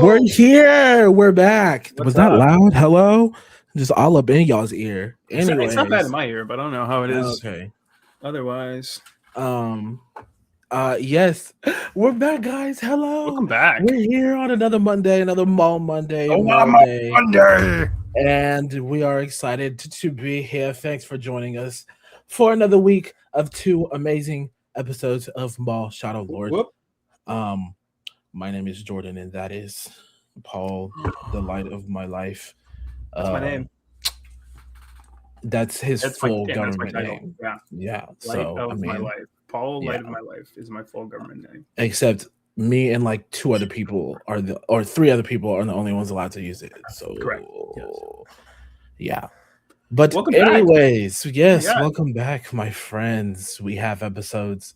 We're here. We're back. What's Was that up? loud? Hello? Just all up in y'all's ear. It's not bad in Anyways, my ear, but I don't know how it is okay. otherwise. Um, yes, we're back, guys. Hello. Welcome back. We're here on another Monday, another Maul Monday, Oh, Maul Mama Day, Monday. and we are excited to be here. Thanks for joining us for another week of two amazing episodes of Maul Shadow Lord. Whoop. My name is Jordan, and that is Paul, the light of my life. That's my name. That's his full That's my government title. name. Yeah. Yeah. Light So of my life. Paul, yeah. Light of my life is my full government name. Except me and like two other people or three other people are the only ones allowed to use it. So Correct. Yes. Yeah. But Welcome anyways, back. yes, welcome back, my friends. We have episodes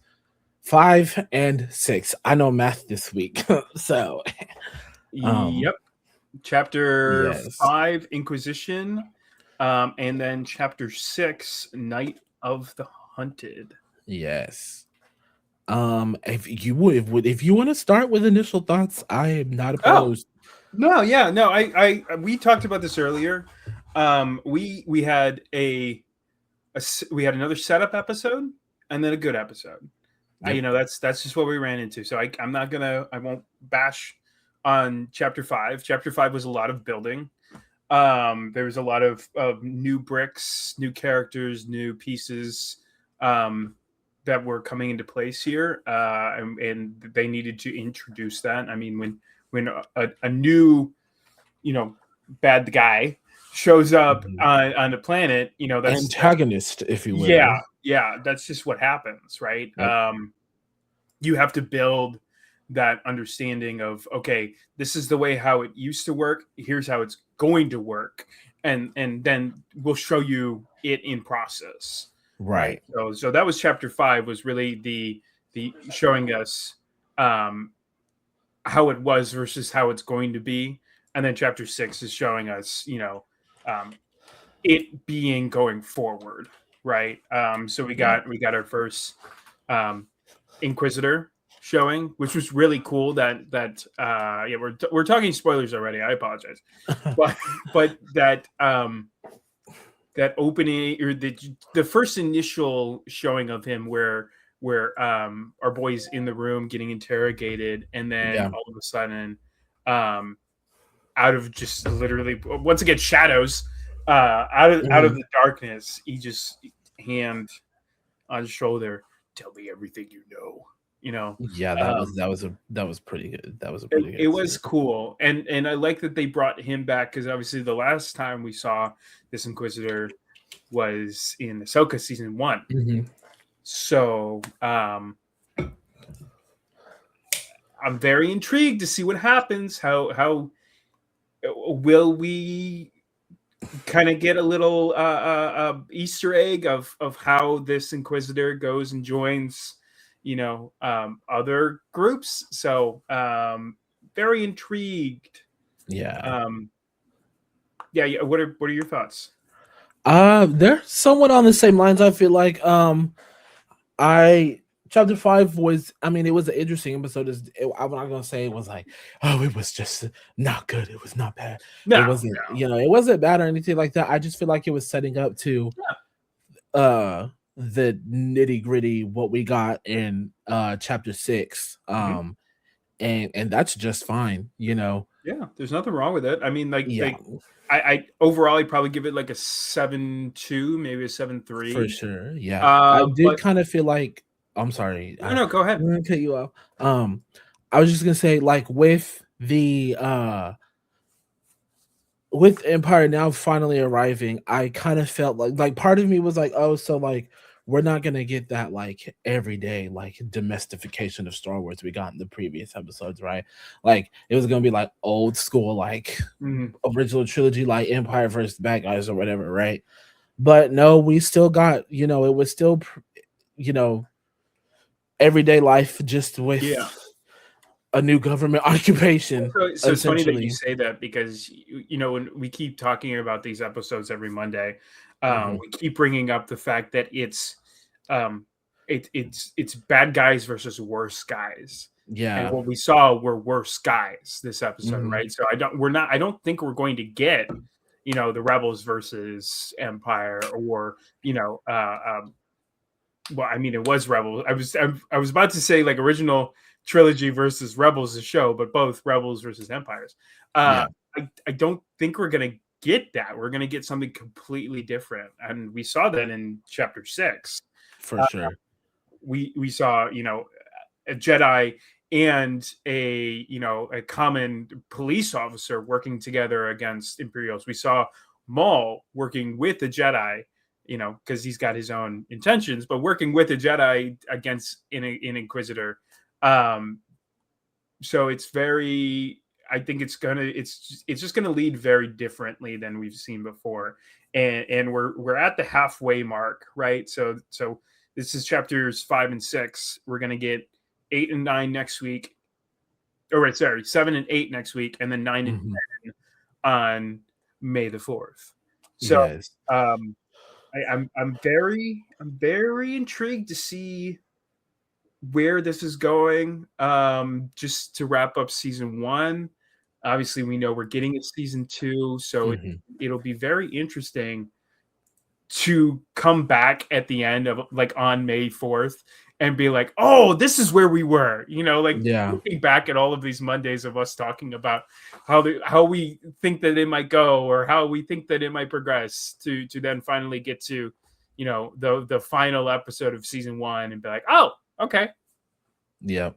5 and 6. I know math this week. So Yep. Chapter yes. 5, Inquisition. And then chapter 6, Night of the Hunted. Yes. If you want to start with initial thoughts, I am not opposed. No, we talked about this earlier. We had we had another setup episode and then a good episode. Yep. That's just what we ran into. So I won't bash on chapter 5. Chapter 5 was a lot of building. There was a lot of new bricks, new characters, new pieces that were coming into place here, and they needed to introduce that. I mean, when a new, bad guy shows up on the planet, that's antagonist, if you will. Yeah, that's just what happens, right? Yep. You have to build that understanding of, okay, this is the way how it used to work. Here's how it's going to work, and then we'll show you it in process. Right. So that was chapter 5, was really the showing us how it was versus how it's going to be, and then chapter 6 is showing us it being going forward, right? So we got our first Inquisitor showing, which was really cool. We're talking spoilers already. I apologize, but that that opening, or the first initial showing of him where our boy's in the room getting interrogated, and then all of a sudden out of just literally, once again, shadows, out of the darkness, he just, hand on his shoulder, tell me everything you know. Yeah, that was pretty good. That was a pretty good. It was cool, and I like that they brought him back, because obviously the last time we saw this Inquisitor was in Ahsoka season 1. Mm-hmm. So I'm very intrigued to see what happens. How will we kind of get a little Easter egg of how this Inquisitor goes and joins other groups? So very intrigued. Yeah. What are your thoughts? They're somewhat on the same lines. I feel like chapter 5 was, it was an interesting episode. I'm not gonna say it was like, oh, it was just not good, it was not bad. It wasn't, it wasn't bad or anything like that. I just feel like it was setting up to the nitty-gritty, what we got in chapter 6. And that's just fine, Yeah, there's nothing wrong with it. I mean, I overall, I'd probably give it like a 7.2, maybe a 7.3 for sure. Yeah, I did kind of feel like, I'm sorry. No, go ahead. I'm gonna cut you off. I was just gonna say, like, with the with Empire now finally arriving, I kind of felt like part of me was like, oh, so like we're not gonna get that like everyday like domestication of Star Wars we got in the previous episodes, right? Like it was gonna be like old school, like original trilogy, like Empire versus bad guys or whatever, right? But no, we still got, it was still, everyday life, just with a new government occupation. So it's funny that you say that, because when we keep talking about these episodes every Monday, we keep bringing up the fact that it's bad guys versus worse guys. And Yeah. what we saw were worse guys this episode, Mhm. right? So I don't think we're going to get, the Rebels versus Empire, or, well, I mean, it was Rebels. I was about to say like original trilogy versus Rebels, the show, but both Rebels versus Empires. Uh, Yeah, I don't think we're gonna get that. We're gonna get something completely different, and we saw that in Chapter 6. for Uh, sure. we saw, a Jedi and a common police officer working together against Imperials. We saw Maul working with the Jedi, because he's got his own intentions, but working with a Jedi against an Inquisitor. Um, so it's very. I think it's just gonna lead very differently than we've seen before, and we're at the halfway mark, right? So this is chapters 5 and 6. We're gonna get 8 and 9 next week. Oh, right, sorry, 7 and 8 next week, and then 9 and Mhm. 10 on May the 4th. So Yes. um, I'm very intrigued to see where this is going. Just to wrap up season 1, obviously we know we're getting a season 2, so Mhm. it'll be very interesting to come back at the end of like on May 4th and be like, oh, this is where we were, like Yeah. looking back at all of these Mondays of us talking about how we think that it might go, or how we think that it might progress, to then finally get to, the final episode of season 1 and be like, oh, okay. Yep.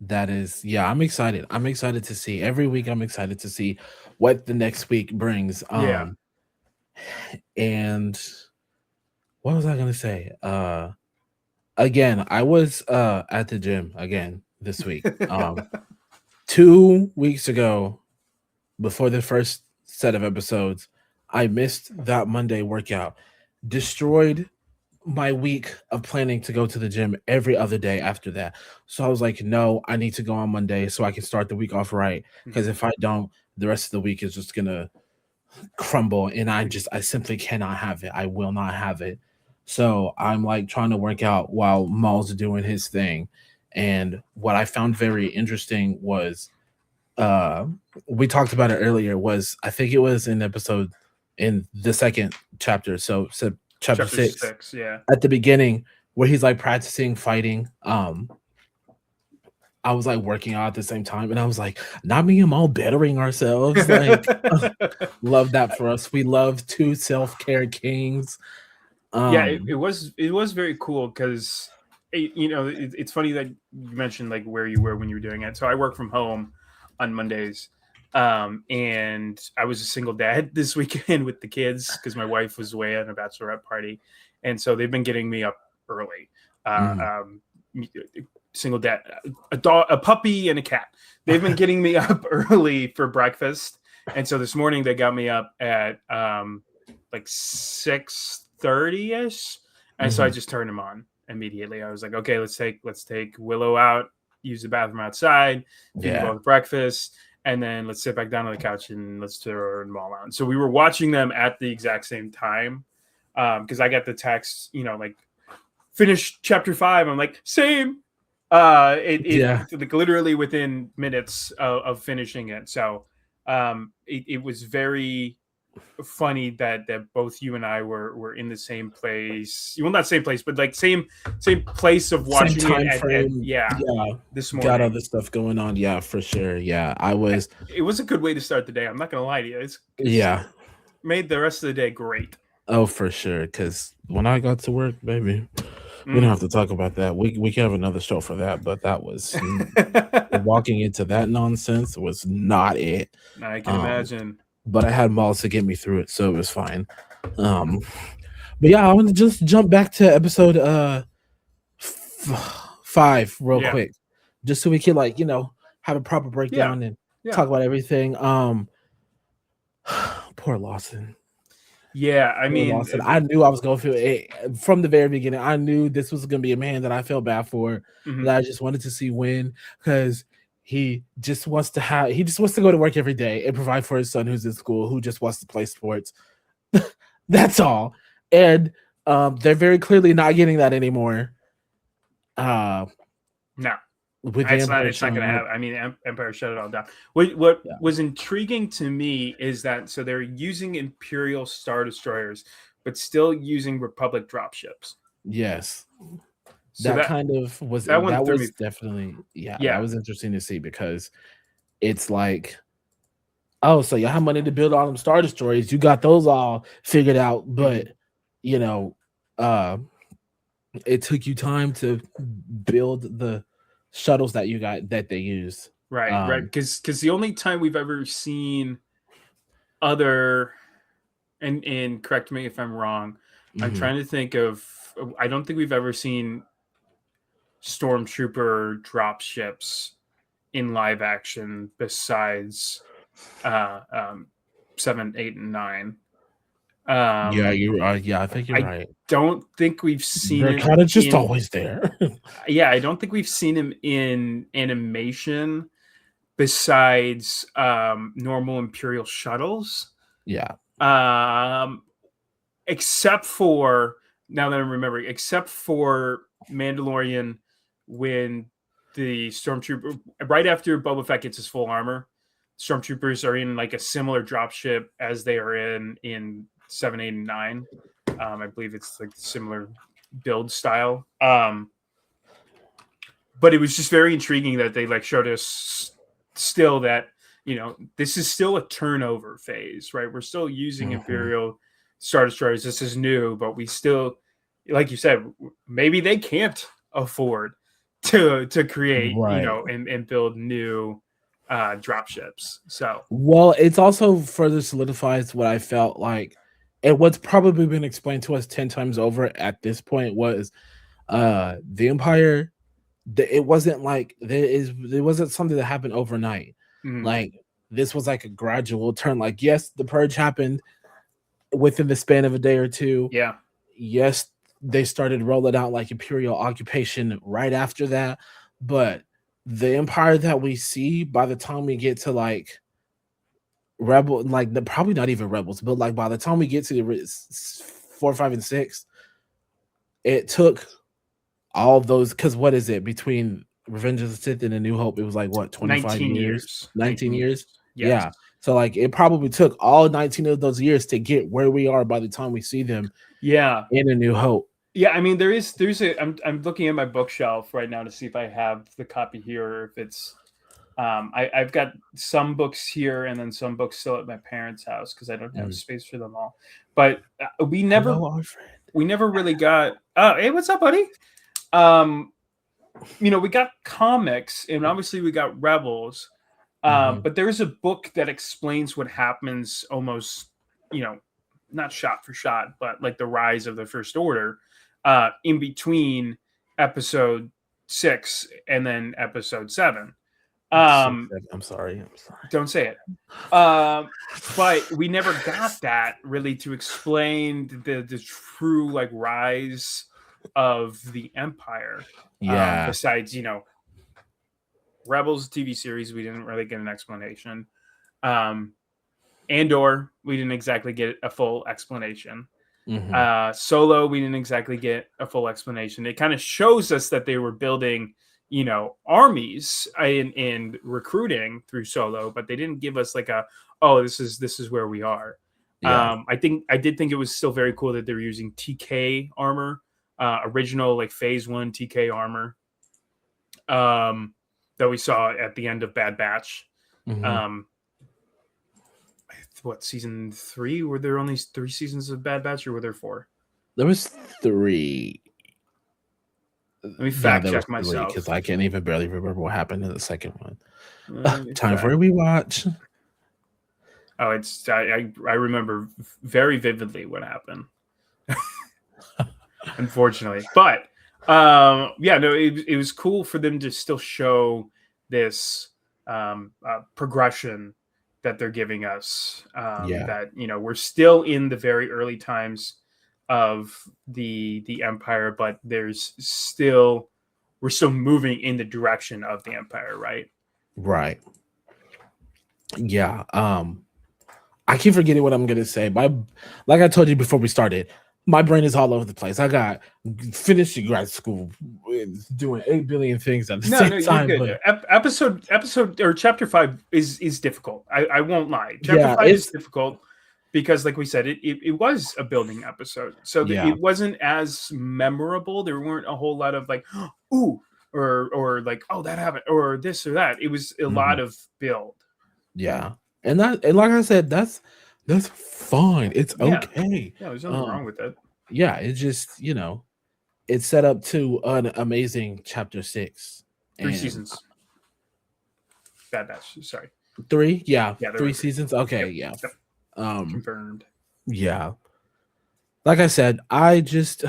That is, yeah, I'm excited. I'm excited to see every week. I'm excited to see what the next week brings. Yeah. And what was I gonna say? Again, I was at the gym again this week. 2 weeks ago, before the first set of episodes, I missed that Monday workout, destroyed my week of planning to go to the gym every other day after that. So I was like, no, I need to go on Monday so I can start the week off right. Because if I don't, the rest of the week is just gonna crumble, and I simply cannot have it. I will not have it. So I'm like trying to work out while Maul's doing his thing. And what I found very interesting was uh we talked about it earlier, was I think it was in episode in the second chapter, so chapter Chapter 6, 6, yeah. at the beginning, where he's like practicing fighting. I was like working out at the same time, and I was like, not me and Maul bettering ourselves. Like, love that for us. We love two self-care kings. Yeah, it, Um, it was it was very cool because it's funny that you mentioned like where you were when you were doing it. So I work from home on Mondays, and I was a single dad this weekend with the kids because my wife was away at a bachelorette party, and so they've been getting me up early. Uh, mhm, um, Single dad, a dog, a puppy, and a cat. They've been getting me up early for breakfast, and so this morning they got me up at like 6:30 ish, and so I mhm. just turned them on immediately. I was like, okay, let's take Willow out, use the bathroom outside, feed them Yeah, both breakfast, and then let's sit back down on the couch and let's turn them all on. So we were watching them at the exact same time, because I got the text, like finish chapter 5. I'm like, same. yeah. Like literally within minutes of finishing it. So it was very funny that both you and I were in the same place. Well, not same place, but like same place of Same watching it time at frame. yeah, Yeah, this got morning. other stuff going on. Yeah, for sure. Yeah, I was. It was a good way to start the day. I'm not gonna lie to you. It's Yeah. made the rest of the day great. Oh, for sure. Because when I got to work, baby, we don't Mm. have to talk about that. We can have another show for that. But that was walking into that nonsense was not it. I can Um, imagine. but I had Malls to get me through it, so it was fine. Um, but yeah, I want to just jump back to episode 5 real Yeah. quick, just so we can like have a proper Yeah. breakdown and Yeah. talk about everything. Poor Lawson. Yeah. I Poor mean, Lawson. I knew I was going to feel it from the very beginning. I knew this was going to be a man that I felt bad for, mhm. that I just wanted to see win, because he just wants to go to work every day and provide for his son who's in school, who just wants to play sports. That's all. And they're very clearly not getting that anymore. Uh No. with the Empire It's not going to showing up. happen. I mean, Empire shut it all down. What Yeah. was intriguing to me is that so they're using Imperial Star Destroyers, but still using Republic dropships. Yes. So That kind of that one that threw me. was definitely, yeah, that Yeah. was interesting to see because it's like, oh, so you have money to build all them Star Destroyers. You got those all figured out, but you know, uh, it took you time to build the shuttles that you got that they use. Right. Right. Because the only time we've ever seen other and correct me if I'm wrong. I'm Mhm. trying to think of. I don't think we've ever seen stormtrooper drop ships in live action besides 7, 8, and 9. Yeah, Um, you are. Yeah, I think you're I right. don't think we've seen They're him kind of just in. always there. Yeah, I don't think we've seen him in animation besides normal Imperial shuttles. Yeah. Um, except for now that I'm remembering, except for Mandalorian when the stormtrooper right after Boba Fett gets his full armor, stormtroopers are in like a similar dropship as they are in 7, 8, and 9. I believe it's like similar build style. But it was just very intriguing that they like showed us still that this is still a turnover phase, right? We're still using Mhm. Imperial Star Destroyers. This is new, but we still, like you said, maybe they can't afford to create, Right. and build new drop ships. So Well, it's also further solidifies what I felt like, and what's probably been explained to us 10 times over at this point was the Empire. It wasn't like it wasn't something that happened overnight. mm, Like this was like a gradual turn. Like, yes, the purge happened within the span of a day or two. yeah, Yes, they started rolling out like imperial occupation right after that, but the empire that we see by the time we get to like rebel, like the probably not even rebels, but like by the time we get to the 4, 5, and 6, it took all of those, because what is it between Revenge of the Sith and A New Hope? It was like what, 25 19 years, years, 19 years. years. Yes. Yeah, so like it probably took all 19 of those years to get where we are by the time we see them Yeah. in A New Hope. Yeah, I mean, there's a. I'm looking at my bookshelf right now to see if I have the copy here, or if it's. I've got some books here, and then some books still at my parents' house because I don't have Mm. space for them all. But Hello, our friend. we never really got. Hey, what's up, buddy? Um, we got comics, and obviously we got Rebels. Mhm. But there's a book that explains what happens almost, not shot for shot, but like the rise of the First Order in between episode 6 and then episode 7. 6, 7. I'm sorry. I'm sorry. Don't say it. But we never got that really to explain the true like rise of the Empire. Yeah. Besides, Rebels TV series, we didn't really get an explanation. Andor, we didn't exactly get a full explanation. Mhm. Solo, we didn't exactly get a full explanation. It kind of shows us that they were building, armies in recruiting through Solo, but they didn't give us like this is where we are. Yeah. I did think it was still very cool that they were using TK armor, original like Phase 1 TK armor, that we saw at the end of Bad Batch. Mhm. Um, what, season 3? Were there only 3 seasons of Bad Batch, or were there 4? There was 3. Let me Yeah, fact there was check 3 because myself. I can't even barely remember what happened in the second one. Let me Time for fact. a rewatch. Oh, it's I remember very vividly what happened. Unfortunately, but yeah, no, it was cool for them to still show this progression that they're giving us. Yeah. That we're still in the very early times of the Empire, but we're still moving in the direction of the Empire, right? Right. Yeah. I keep forgetting what I'm gonna say. Like I told you before we started, My brain is all over the place. I got finishing grad school, doing 8 billion things at the No, same no, you're time. good. But Episode or chapter 5 is difficult. I won't lie. Chapter yeah, 5 is it's difficult because, like we said, it was a building episode, so yeah, it wasn't as memorable. There weren't a whole lot of like, ooh, or like, oh, that happened, or this or that. It was a mhm, lot of build. yeah, and like I said, that's fine. It's Yeah, okay. yeah. There's nothing Um, wrong with that. yeah, it just it's set up to an amazing chapter 6 Three and seasons. Bad Batch. Sorry. 3. Yeah, Yeah, there were 3 three. seasons. Okay, Yep. yeah. Yep. Um, Confirmed. yeah. Like I said, I just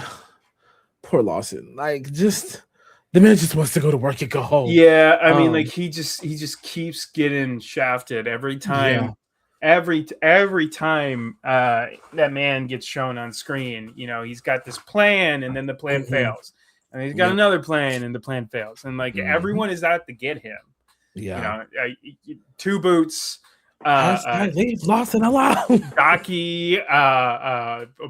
poor Lawson. Like just the man just wants to go to work and go home. Yeah, I mean, like Um, he just keeps getting shafted every yeah. time. Every time that man gets shown on screen, he's got this plan, and then the plan Mhm. fails, and he's got Yep. another plan, and the plan fails, and like Mhm. everyone is out to get him. Yeah. Two boots, Hashtag leave Lawson alone. Jockey,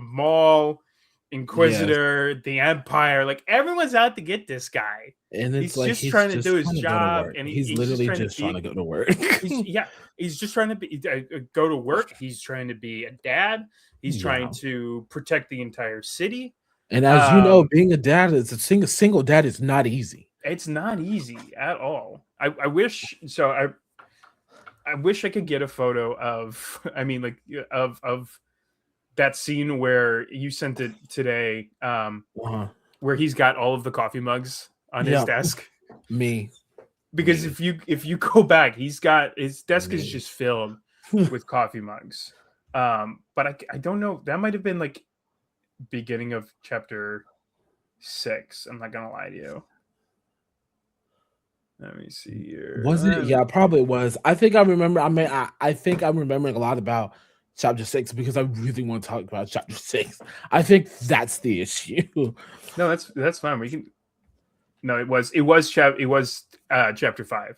Maul, Yes. Inquisitor, the Empire. Like everyone's out to get this guy. And it's He's like just he's trying to do just his trying to go to job, work. and He's he's just literally trying to just trying be. to go to work. He's just trying to be go to work. He's trying to be a dad. He's trying Yeah. to protect the entire city. And as you know, Um, being a dad is a single dad is not easy. it's not easy at all. I wish so. I wish I could get a photo of. I mean, like of that scene where you sent it today, Uh-huh. where he's got all of the coffee mugs on his Yeah, desk. me, Because me, if you go back, he's got his desk is me. just filled with coffee mugs. But I don't know. That might have been like beginning of chapter 6. I'm not gonna lie to you. Let me see here. Was it? Yeah, probably was. I think I remember. I mean, I think I'm remembering a lot about chapter 6 because I really want to talk about chapter 6. I think that's the issue. No, that's fine. We can. No, chapter 5,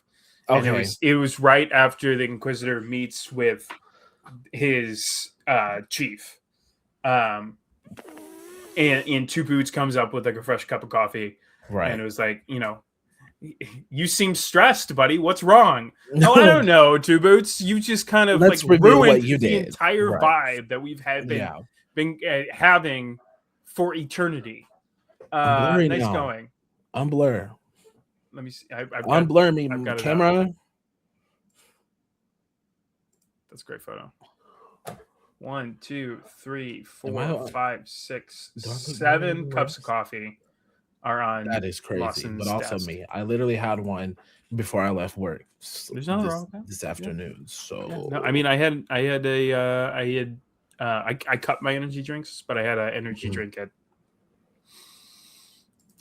and it Okay, was it was right after the Inquisitor meets with his chief. Um, and Two Boots comes up with like a fresh cup of coffee, and right. it was like, you seem stressed, buddy. What's wrong? Oh, I No, don't know, Two Boots. You just kind of like let's review what ruined you the did. entire Right. vibe that we've had been Yeah. been having for eternity. I'm blurry Nice now. going. Unblur. Let me see. Unblur me, I've got it camera. up. That's a great photo. 1, 2, 3, 4, 5, 6, 7 cups of coffee are on. That is crazy, Lawson's but also desk. me. I literally had one before I left work There's nothing wrong with that. this afternoon. So No, I mean, I cut my energy drinks, but I had an energy drink at,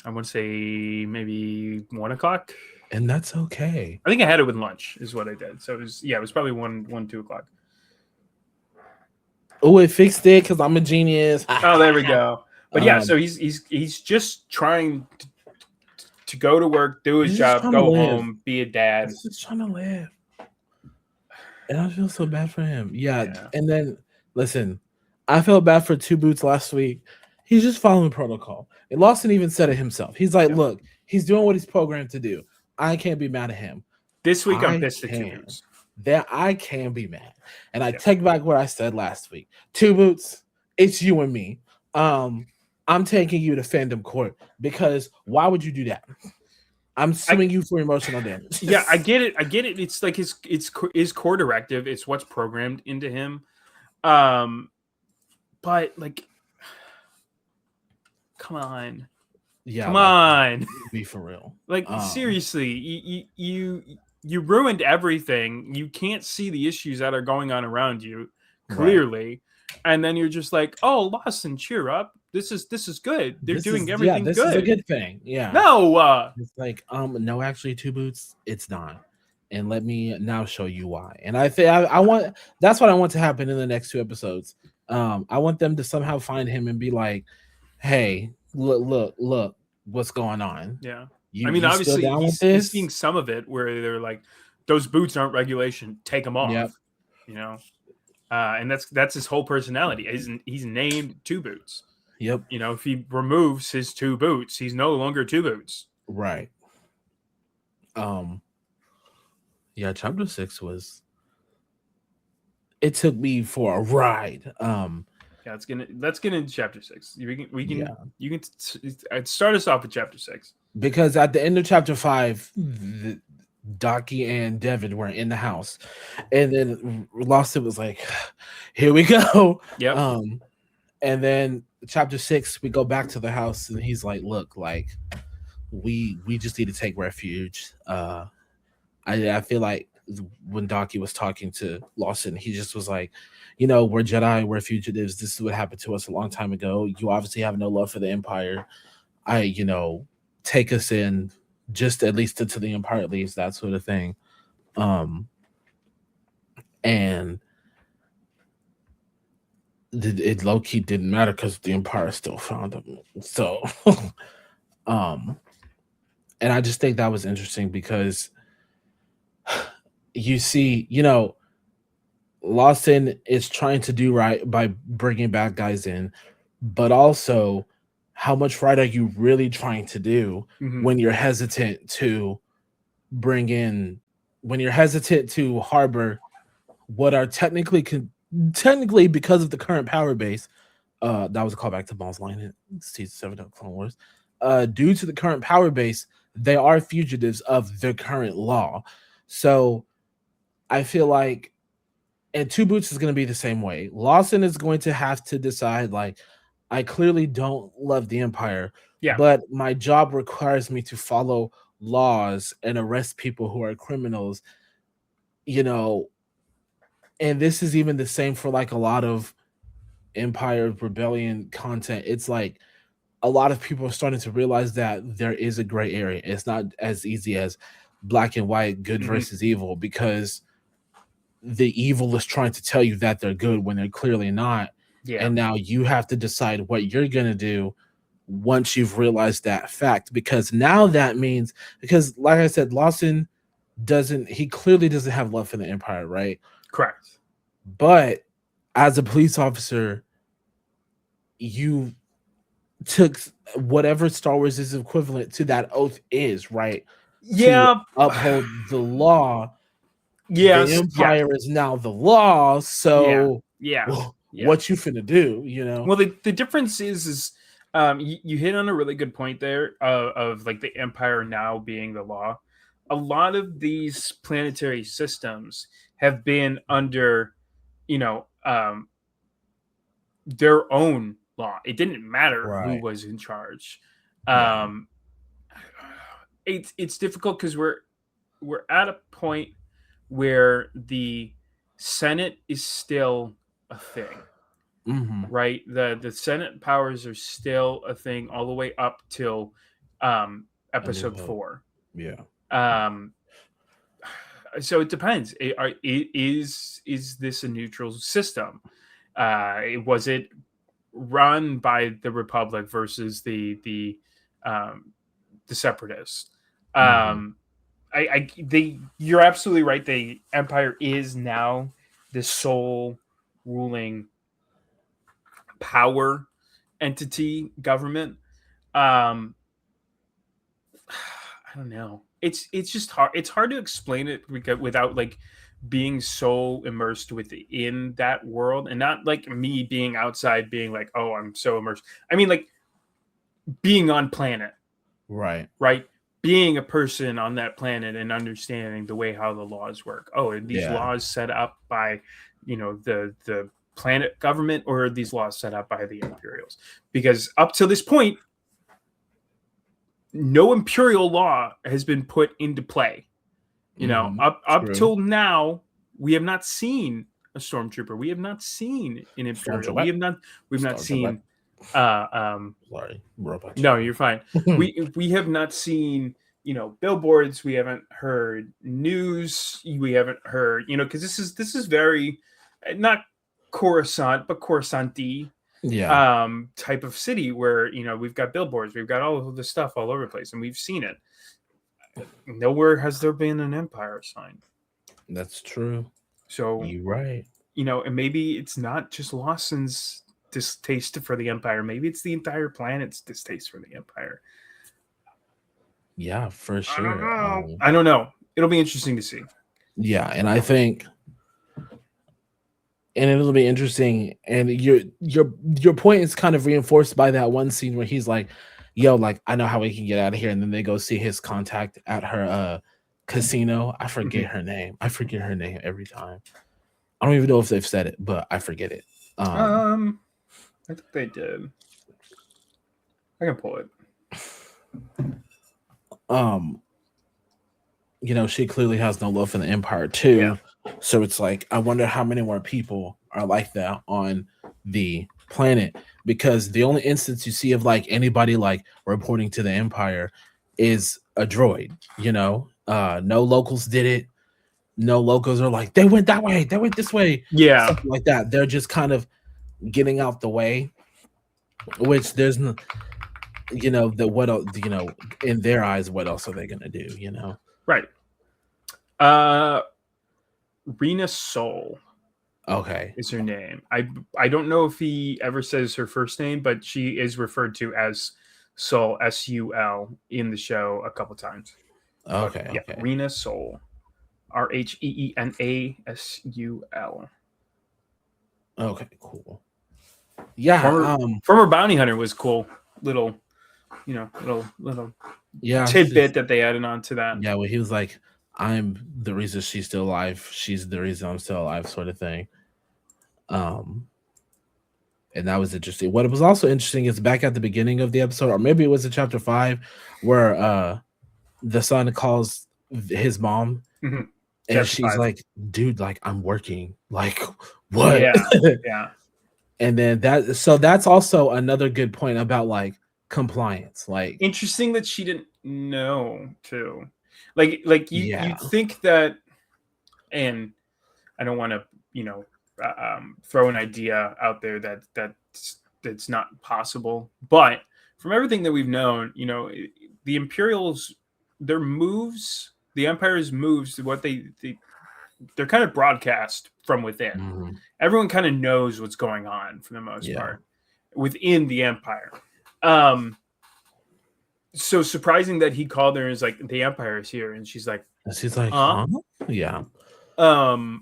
I want to say maybe 1 o'clock. and that's okay. I think I had it with lunch is what I did. So it was probably 2 o'clock. Oh, it fixed it because I'm a genius. Oh, there we go. But yeah, so he's just trying to go to work, do his job, go home, be a dad. He's just trying to live. And I feel so bad for him. Yeah. And then listen, I felt bad for Two Boots last week. He's just following protocol. And Lawson even said it himself. He's like, look, he's doing what he's programmed to do. I can't be mad at him. This week I'm pissed at Two Boots. That I can be mad. And I take back what I said last week. Two Boots, it's you and me. I'm taking you to fandom court because why would you do that? I'm suing you for emotional damage. Yeah, I get it. It's like his core directive. It's what's programmed into him. But like, come on. Yeah, come on. Be for real. Like seriously, you ruined everything. You can't see the issues that are going on around you clearly. Right. And then you're just like, oh, Lawson, cheer up. This is good. They're doing everything good. This is a good thing. Yeah. No. It's like, no, actually, Two Boots, it's not. And let me now show you why. And I think I want that's what I want to happen in the next 2 episodes. I want them to somehow find him and be like, hey, look, what's going on? Yeah. I mean, obviously, he's seeing some of it where they're like, those boots aren't regulation. Take them off. Yep. You know? And that's his whole personality. He's named Two Boots. Yep. You know, if he removes his 2 boots, he's no longer 2 boots. Right. Um. Yeah. Chapter 6 was. It took me for a ride. Yeah, let's get into chapter 6. Yeah. You can start us off with chapter 6. Because at the end of chapter 5, Docky and Devin were in the house, and then Lawson was like, "Here we go." Yep. And then chapter 6, we go back to the house, and he's like, "Look, like we just need to take refuge." I feel like when Docky was talking to Lawson, he just was like, we're Jedi, we're fugitives. This is what happened to us a long time ago. You obviously have no love for the Empire. Take us in just at least until the Empire leaves, that sort of thing. And it low key didn't matter because the Empire still found him. So, um, and I just think that was interesting because you see, Lawson is trying to do right by bringing bad guys in, but also how much right are you really trying to do Mm-hmm. when you're hesitant to bring in, when you're hesitant to harbor what are technically because of the current power base, that was a callback to Maul's line in season 7 of Clone Wars. Due to the current power base, they are fugitives of the current law. So I feel like, and Two Boots is going to be the same way. Lawson is going to have to decide, like, I clearly don't love the Empire, Yeah. but my job requires me to follow laws and arrest people who are criminals, and this is even the same for like a lot of Empire Rebellion content. It's like a lot of people are starting to realize that there is a gray area. It's not as easy as black and white, good Mm-hmm. versus evil, because the evil is trying to tell you that they're good when they're clearly not. Yeah. And now you have to decide what you're going to do once you've realized that fact. Because now that means, because like I said, Lawson he clearly doesn't have love for the Empire, right? Correct. But as a police officer, you took whatever Star Wars is equivalent to that oath is, right? To Yeah. uphold the law. Yes. The Empire is now the law, so Yeah. what you finna do, Well, the difference is you hit on a really good point there of like the Empire now being the law. A lot of these planetary systems have been under, you know, their own law. It didn't matter who Right. was in charge. Right. It's difficult because we're at a point where the Senate is still a thing. Mm-hmm. Right, the Senate powers are still a thing all the way up till episode 4. Yeah. So it depends. Is this a neutral system? Was it run by the Republic versus the Separatists? Mm-hmm. You're absolutely right. The Empire is now the sole ruling power entity government. I don't know. It's just hard. It's hard to explain it without like being so immersed within that world, and not like me being outside being like, oh, I'm so immersed. I mean, like being on planet, Right. Being a person on that planet and understanding the way how the laws work. Oh, are these laws set up by the planet government, or are these laws set up by the Imperials? Because up to this point, no Imperial law has been put into play. Up till now, we have not seen a stormtrooper. We have not seen an Imperial. We've not seen sorry, robot. No, you're fine. we have not seen billboards. We haven't heard news. We haven't heard because this is very not Coruscant, but Coruscant-y type of city where we've got billboards, we've got all of this stuff all over the place, and we've seen it. Nowhere has there been an Empire sign. That's true. So you're right. And maybe it's not just Lawson's distaste for the Empire. Maybe it's the entire planet's distaste for the Empire. Yeah, for I don't sure. know. I don't know. It'll be interesting to see. Yeah, and I think, and it'll be interesting. And your point is kind of reinforced by that one scene where he's like, "Yo, like I know how we can get out of here," and then they go see his contact at her casino. I forget her name. I forget her name every time. I don't even know if they've said it, but I forget it. I think they did. I can pull it. You know, she clearly has no love for the Empire too. Yeah. So it's like, I wonder how many more people are like that on the planet, because the only instance you see of like anybody like reporting to the Empire is a droid, you know. No locals did it. No locals are like, they went that way, they went this way, Yeah. something like that. They're just kind of getting out the way, which there's no, you know, the what else, you know, in their eyes, what else are they gonna do, you know? Right. Rena Soul. Okay. Is her name. I don't know if he ever says her first name, but she is referred to as Soul, S-U-L, in the show a couple times. Okay. But, yeah, Okay. Rena Soul. R-H-E-E-N-A-S-U-L. Okay, cool. Yeah, former bounty hunter was cool. Little yeah, tidbit that they added on to that. Yeah, well, he was like, "I'm the reason she's still alive. She's the reason I'm still alive," sort of thing. And that was interesting. What was also interesting is back at the beginning of the episode, or maybe it was in chapter 5, where the son calls his mom, Mm-hmm. and Chapter she's 5. like, "Dude, like I'm working. Like what?" Yeah, yeah. And then that's also another good point about like compliance. Like, interesting that she didn't know too. Like you think that, and I don't want to throw an idea out there that's not possible, but from everything that we've known, you know, the Imperials, their moves, the Empire's moves, what they're kind of broadcast from within. Everyone kind of knows what's going on for the most part within the Empire. So surprising that he called her and is like, the Empire is here, and she's like, huh? Yeah. And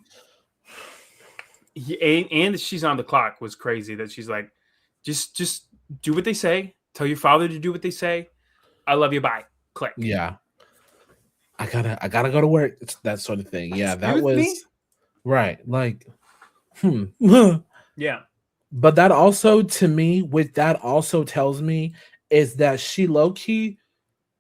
she's on the clock was crazy that she's like, just do what they say. Tell your father to do what they say. I love you. Bye. Click. Yeah. I gotta go to work. It's that sort of thing. Yeah, that was me? Right. Like, yeah. But that also, to me, what that also tells me is that she low-key,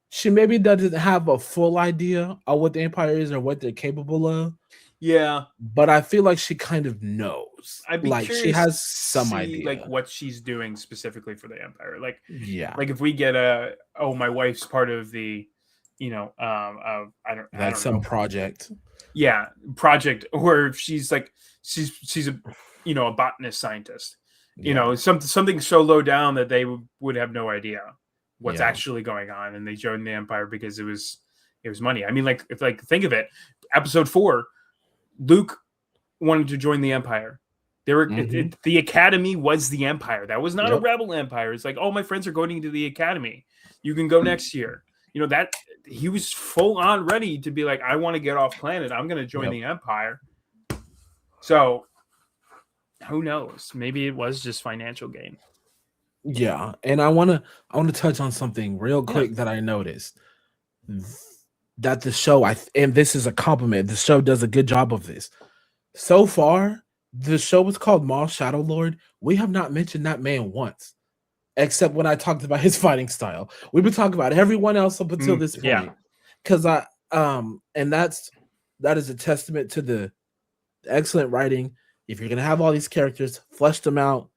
she maybe doesn't have a full idea of what the Empire is or what they're capable of. Yeah. But I feel like she kind of knows. I'd be like, she has some idea. Like what she's doing specifically for the Empire. Like, yeah. Like if we get my wife's part of the, I don't some know. project. Yeah, project where she's like she's a a botanist scientist. You know, something so low down that they would have no idea what's actually going on, and they joined the Empire because it was money. I mean, like think of it. Episode 4, Luke wanted to join the Empire. They were the Academy was the Empire. That was not a rebel empire. It's like, oh, my friends are going into the Academy. You can go next year. You know, that he was full on ready to be like, I want to get off planet. I'm going to join the Empire. So who knows? Maybe it was just financial gain. Yeah, and I want to touch on something real quick that I noticed. That the show, and this is a compliment, the show does a good job of this. So far, the show was called Maul Shadow Lord. We have not mentioned that man once, except when I talked about his fighting style. We've been talking about everyone else up until this point. Because and that is a testament to the excellent writing. If you're gonna have all these characters, flesh them out,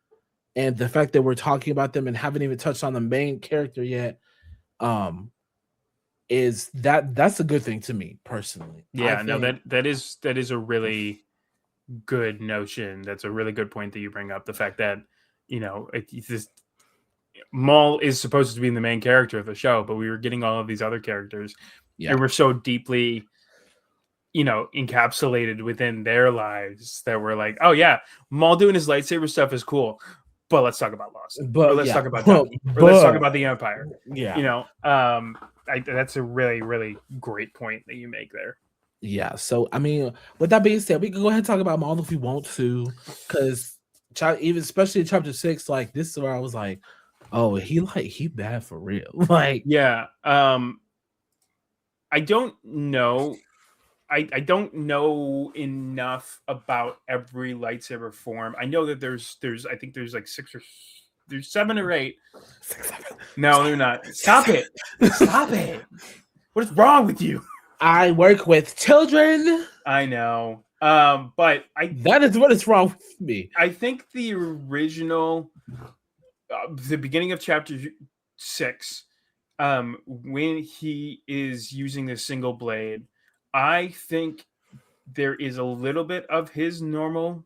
and the fact that we're talking about them and haven't even touched on the main character yet, that's a good thing to me personally. Yeah, no, that is a really good notion. That's a really good point that you bring up. The fact that Maul is supposed to be the main character of the show, but we were getting all of these other characters. They were so deeply, encapsulated within their lives that we're like, oh yeah, Maul doing his lightsaber stuff is cool. but let's talk about Lost, or But let's yeah, talk about Dune, or let's talk about the Empire. Yeah. You know, that's a really, really great point that you make there. Yeah. So I mean, with that being said, we can go ahead and talk about Maul if we want to, because even especially in chapter 6, like this is where I was like, oh, he bad for real. Like, Yeah. I don't know. I don't know enough about every lightsaber form. I know that there's I think there's like there's 7 or 8. 6, 7. No, they're not. Stop it. Stop it. What is wrong with you? I work with children. I know. But that is what is wrong with me. I think the original the beginning of chapter 6, when he is using the single blade, I think there is a little bit of his normal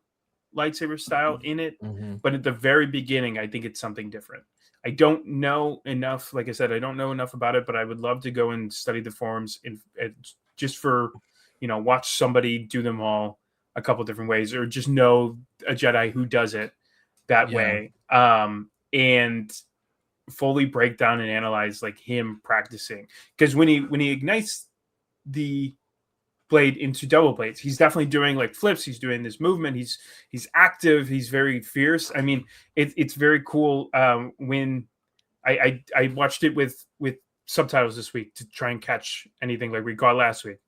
lightsaber style in it, but at the very beginning, I think it's something different. I don't know enough. Like I said, I don't know enough about it, but I would love to go and study the forms just for, watch somebody do them all a couple different ways, or just know a Jedi who does it that way. And fully break down and analyze like him practicing, because when he ignites the blade into double blades, he's definitely doing like flips, he's doing this movement, he's active, he's very fierce. I mean, it's very cool. When I watched it with subtitles this week to try and catch anything like we got last week.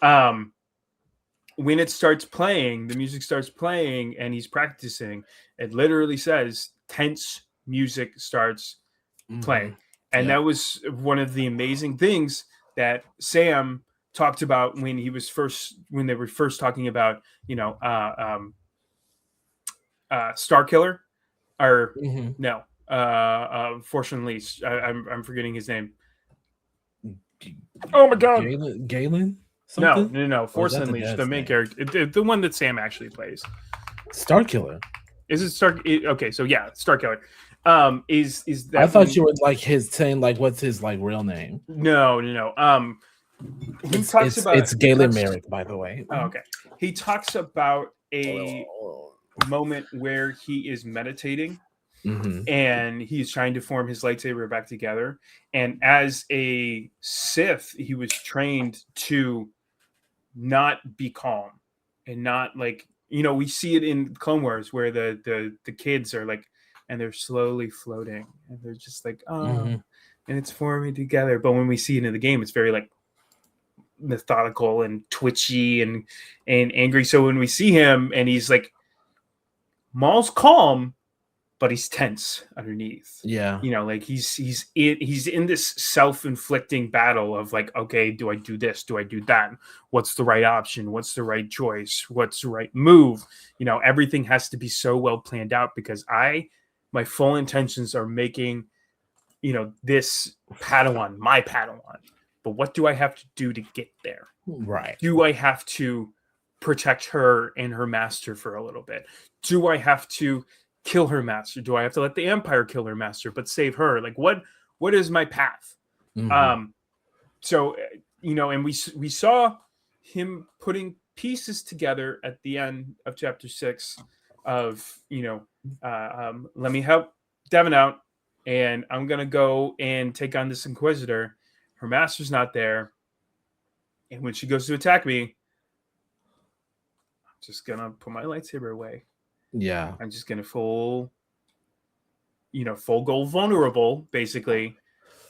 When it starts playing, the music starts playing and he's practicing, it literally says tense music starts playing. And that was one of the amazing things that Sam talked about when they were first talking about, Star Killer, or no, fortunately, I'm forgetting his name. Oh my god, Galen? No. Force Unleashed, the main character, the one that Sam actually plays. Star Killer. Is it Star? Okay, so yeah, Star Killer. Is that? I thought you were like saying like what's his like real name? No. He talks about it's Galen Merrick, by the way. Oh, okay. He talks about a moment where he is meditating and he's trying to form his lightsaber back together. And as a Sith, he was trained to not be calm and not like, we see it in Clone Wars where the kids are like, and they're slowly floating and they're just like, and it's forming together. But when we see it in the game, it's very like methodical and twitchy and angry. So when we see him and he's like, Maul's calm, but he's tense underneath. Yeah. Like he's in this self-inflicting battle of like, okay, do I do this? Do I do that? What's the right option? What's the right choice? What's the right move? Everything has to be so well planned out because my full intentions are making, this Padawan, my Padawan. But what do I have to do to get there? Right. Do I have to protect her and her master for a little bit? Do I have to kill her master? Do I have to let the Empire kill her master but save her? Like what is my path? So and we saw him putting pieces together at the end of chapter 6 of let me help Devin out and I'm gonna go and take on this Inquisitor. Her master's not there, and when she goes to attack me, I'm just gonna put my lightsaber away. Yeah, I'm just gonna full go vulnerable, basically.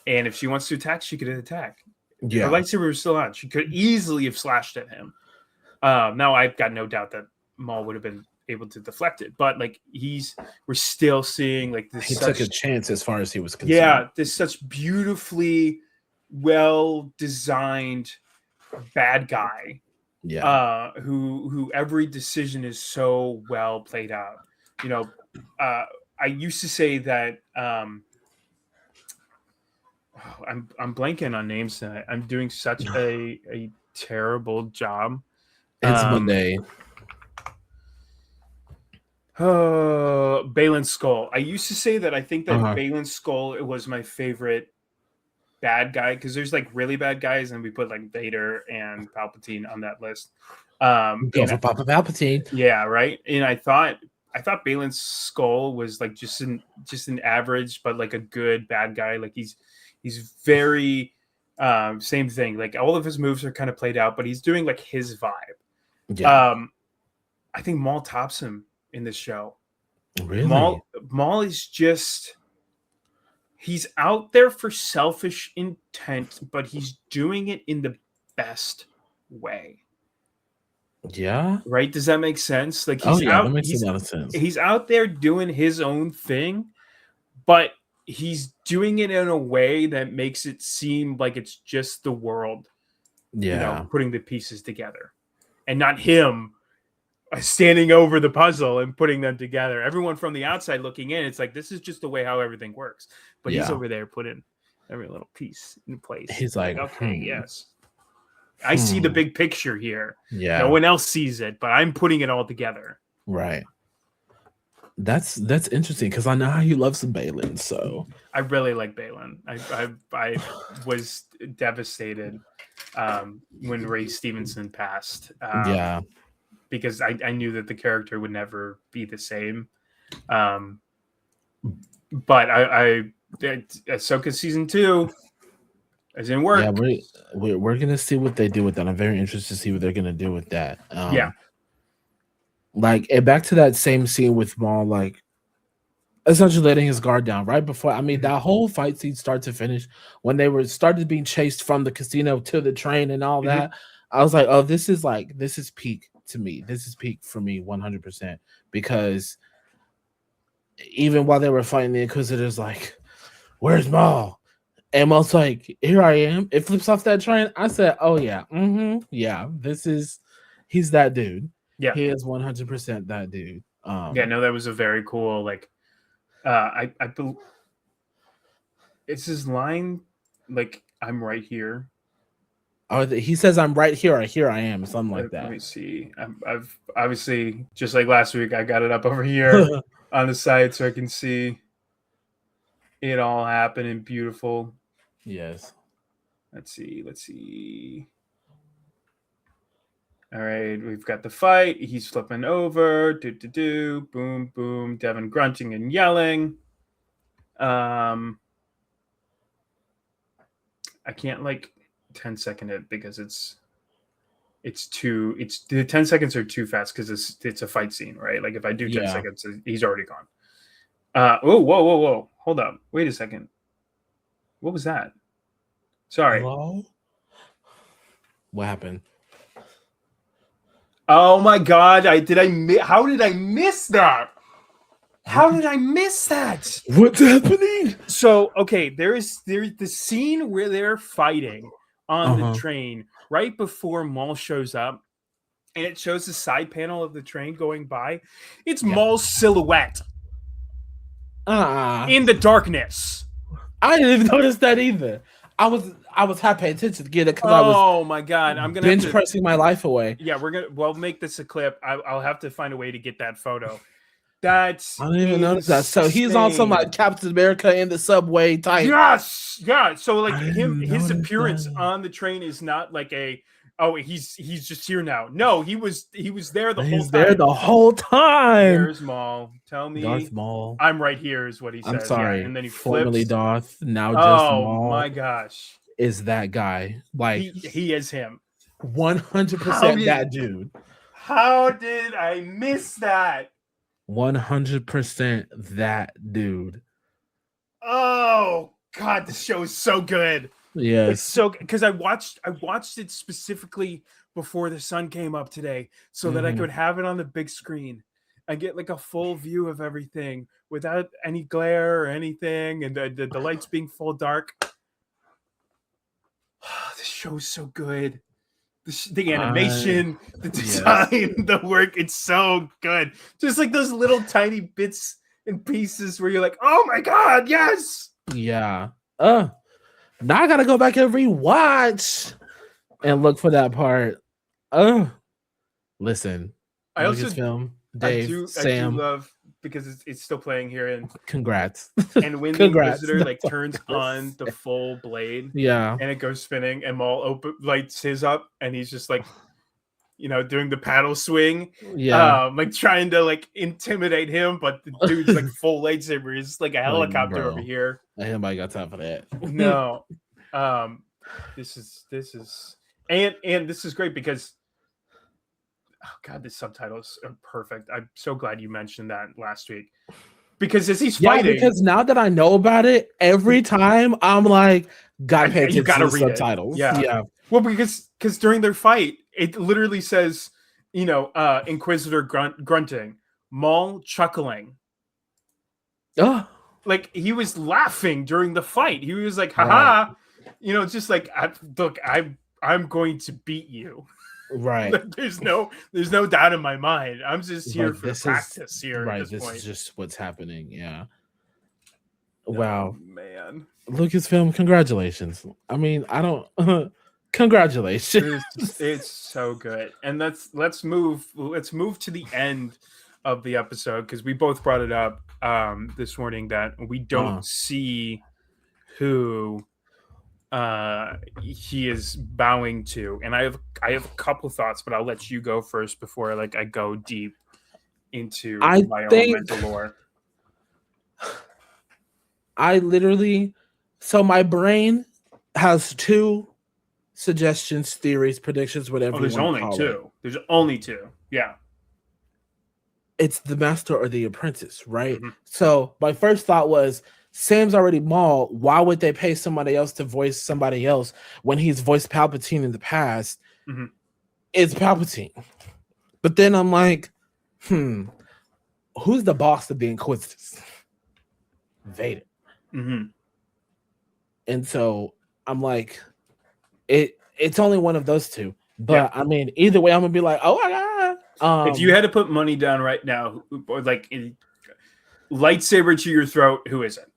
And if she wants to attack, she could attack. Yeah, her lightsaber was still on. She could easily have slashed at him. Now I've got no doubt that Maul would have been able to deflect it, but like we're still seeing like this. He took a chance as far as he was concerned. Yeah, this such beautifully well designed bad guy. Yeah. Who every decision is so well played out. I used to say that I'm blanking on names tonight. I'm doing such a terrible job. It's Monday. Baylan Skoll. I used to say that I think that Baylan Skoll was my favorite bad guy because there's like really bad guys, and we put like Vader and Palpatine on that list. Go for Papa Palpatine. Yeah, right. And I thought I thought Balin's skull was like just an average, but like a good bad guy. Like he's very same thing. Like all of his moves are kind of played out, but he's doing like his vibe. Yeah. I think Maul tops him in this show. Really? Maul is just, he's out there for selfish intent, but he's doing it in the best way. Yeah. Right? Does that make sense? Like that makes a lot of sense. He's out there doing his own thing, but he's doing it in a way that makes it seem like it's just the world, putting the pieces together, and not him standing over the puzzle and putting them together. Everyone from the outside looking in, it's like, this is just the way how everything works. But he's over there putting every little piece in place. He's like, okay, yes. I see the big picture here. Yeah. No one else sees it, but I'm putting it all together. Right. That's interesting because I know how you love some Balin. So I really like Balin. I was devastated when Ray Stevenson passed. Because I knew that the character would never be the same. But Ahsoka season 2 is in work. Yeah, we're gonna see what they do with that. I'm very interested to see what they're gonna do with that. Like, and back to that same scene with Maul, like essentially letting his guard down right before. I mean, that whole fight scene, start to finish, when they started being chased from the casino to the train and all that. I was like, oh, this is peak to me. This is peak for me 100%, because even while they were fighting, the Inquisitors like, where's Maul? And Maul's like, here I am. It flips off that train. I said, oh yeah, yeah, he's that dude. Yeah, he is 100% that dude. That was a very cool, like, I believe it's his line, like, I'm right here. Oh, he says, I'm right here, or here I am, something like that. Let me see. I've obviously, just like last week, I got it up over here on the side so I can see it all happening beautiful. Yes. Let's see. All right, we've got the fight. He's flipping over. Boom, boom. Devin grunting and yelling. I can't like 10-second it because the 10 seconds are too fast because it's a fight scene, right? Like if I do 10 seconds, he's already gone. Whoa. Hold up. Wait a second. What was that? Sorry. Hello? What happened? Oh my God. how did I miss that? How did I miss that? What's happening? So, okay, there's the scene where they're fighting on the train right before Maul shows up, and it shows the side panel of the train going by. It's Maul's silhouette in the darkness. I didn't even notice that either. I was half paying attention to get it because I was. Oh my God! I'm gonna binge pressing my life away. Yeah, we'll make this a clip. I'll have to find a way to get that photo. That's I didn't even notice that. So he's also like Captain America in the subway type. Yes, yeah. So like his appearance on the train is not like he's just here now. No, he was there the whole time. He's there the whole time. There's Maul. Tell me, Darth Maul. I'm right here is what he says. I'm sorry. Yeah, and then he formerly flips. Darth, now just Maul. Oh my gosh, is that guy? Like he is him. 100% that dude. How did I miss that? 100% that dude. Oh God, the show is so good. Yes, it's so because I watched it specifically before the sun came up today, so that I could have it on the big screen. I get like a full view of everything without any glare or anything, and the lights being full dark. This show is so good. The animation, the design, the work, it's so good. Just like those little tiny bits and pieces where you're like, oh my God, yes. Yeah. Now I gotta go back and rewatch and look for that part. Listen. I also film. Dave, I Sam. do love because it's still playing here, and congrats. And when the Inquisitor like turns on the full blade, and it goes spinning, and Maul lights his up, and he's just like, doing the paddle swing, Yeah. like trying to like intimidate him, but the dude's like full lightsaber. It's like a Like, helicopter over bro, here. ain't nobody got time for that. No, this is and this is great because oh god, the subtitles are perfect. I'm so glad you mentioned that last week because as he's Yeah, fighting, because now that I know about it, every time I'm like, gotta pay you attention got to to the read it. subtitles. Yeah. Yeah. Well, because during their fight, it literally says, Inquisitor grunting, Maul chuckling. Oh, Like he was laughing during the fight. He was like, right. haha, just like look, I'm going to beat you. Right. Like, there's no doubt in my mind. I'm just here Like for the this is practice here at right. this This is point. just what's happening. Yeah. Oh Wow. man. Lucasfilm, congratulations. I mean, I don't congratulations. It's so good. And let's move to the end of the episode because we both brought it up this morning that we don't see who he is bowing to. And I have a couple thoughts, but I'll let you go first before I go deep into my own mental lore. I literally, so my brain has two suggestions, theories, predictions, whatever. There's only two. There's only two. Yeah. It's the master or the apprentice, right? Mm-hmm. So my first thought was, Sam's already Maul. Why would they pay somebody else to voice somebody else when he's voiced Palpatine in the past? Mm-hmm. It's Palpatine. But then I'm like, who's the boss of the Inquisitors? Vader. Mm-hmm. And so I'm like, it's only one of those two. But I mean, either way, I'm gonna be like, oh my god. If you had to put money down right now, or like lightsaber to your throat, who is it?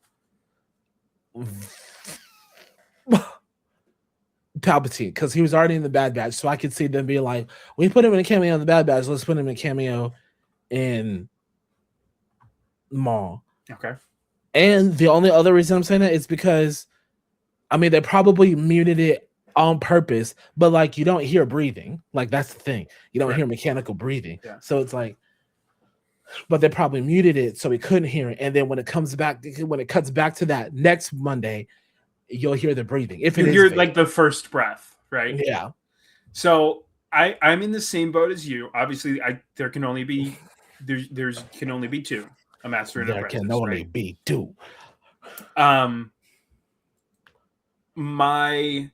Palpatine, because he was already in the Bad Batch, so I could see them being like, we put him in a cameo in the Bad Batch, let's put him in a cameo in Maul. Okay. And the only other reason I'm saying that is because, I mean, they probably muted it on purpose, but like you don't hear breathing. Like that's the thing. You don't hear mechanical breathing. Yeah. So it's like, but they probably muted it so we couldn't hear it. And then when it cuts back to that next Monday, you'll hear the breathing. If you hear like the first breath, right? Yeah. So I'm in the same boat as you. Obviously, there can only be two. A master and apprentice. There can only be two. My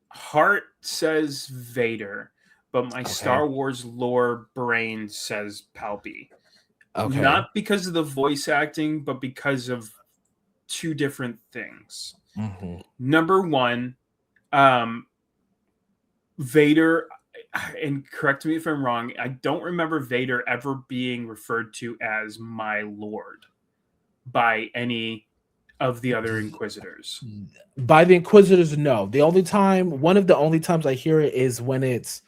heart says Vader, but my Star Wars lore brain says Palpy. Okay. Not because of the voice acting, but because of two different things. Mm-hmm. Number one, Vader, and correct me if I'm wrong, I don't remember Vader ever being referred to as my lord by any of the other Inquisitors. By the Inquisitors, no. One of the only times I hear it is when it's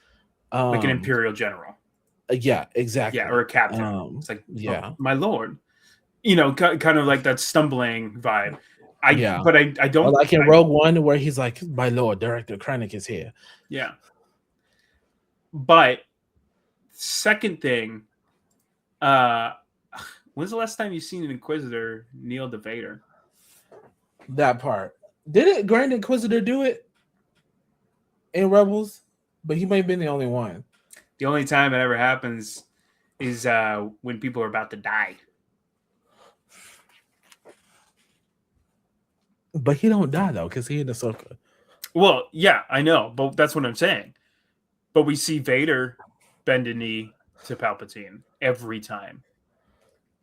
like an Imperial general. Yeah, exactly. Yeah, or a captain. It's like, my lord. Kind of like that stumbling vibe. But I don't. Or like in Rogue One, where he's like, "My lord, Director Krennic is here." Yeah. But second thing, when's the last time you've seen an Inquisitor kneel to Vader? That part. Didn't Grand Inquisitor do it in Rebels? But he may have been the only one. The only time it ever happens is when people are about to die. But he don't die though, because he in Ahsoka. Well, yeah, I know, but that's what I'm saying. But we see Vader bend a knee to Palpatine every time.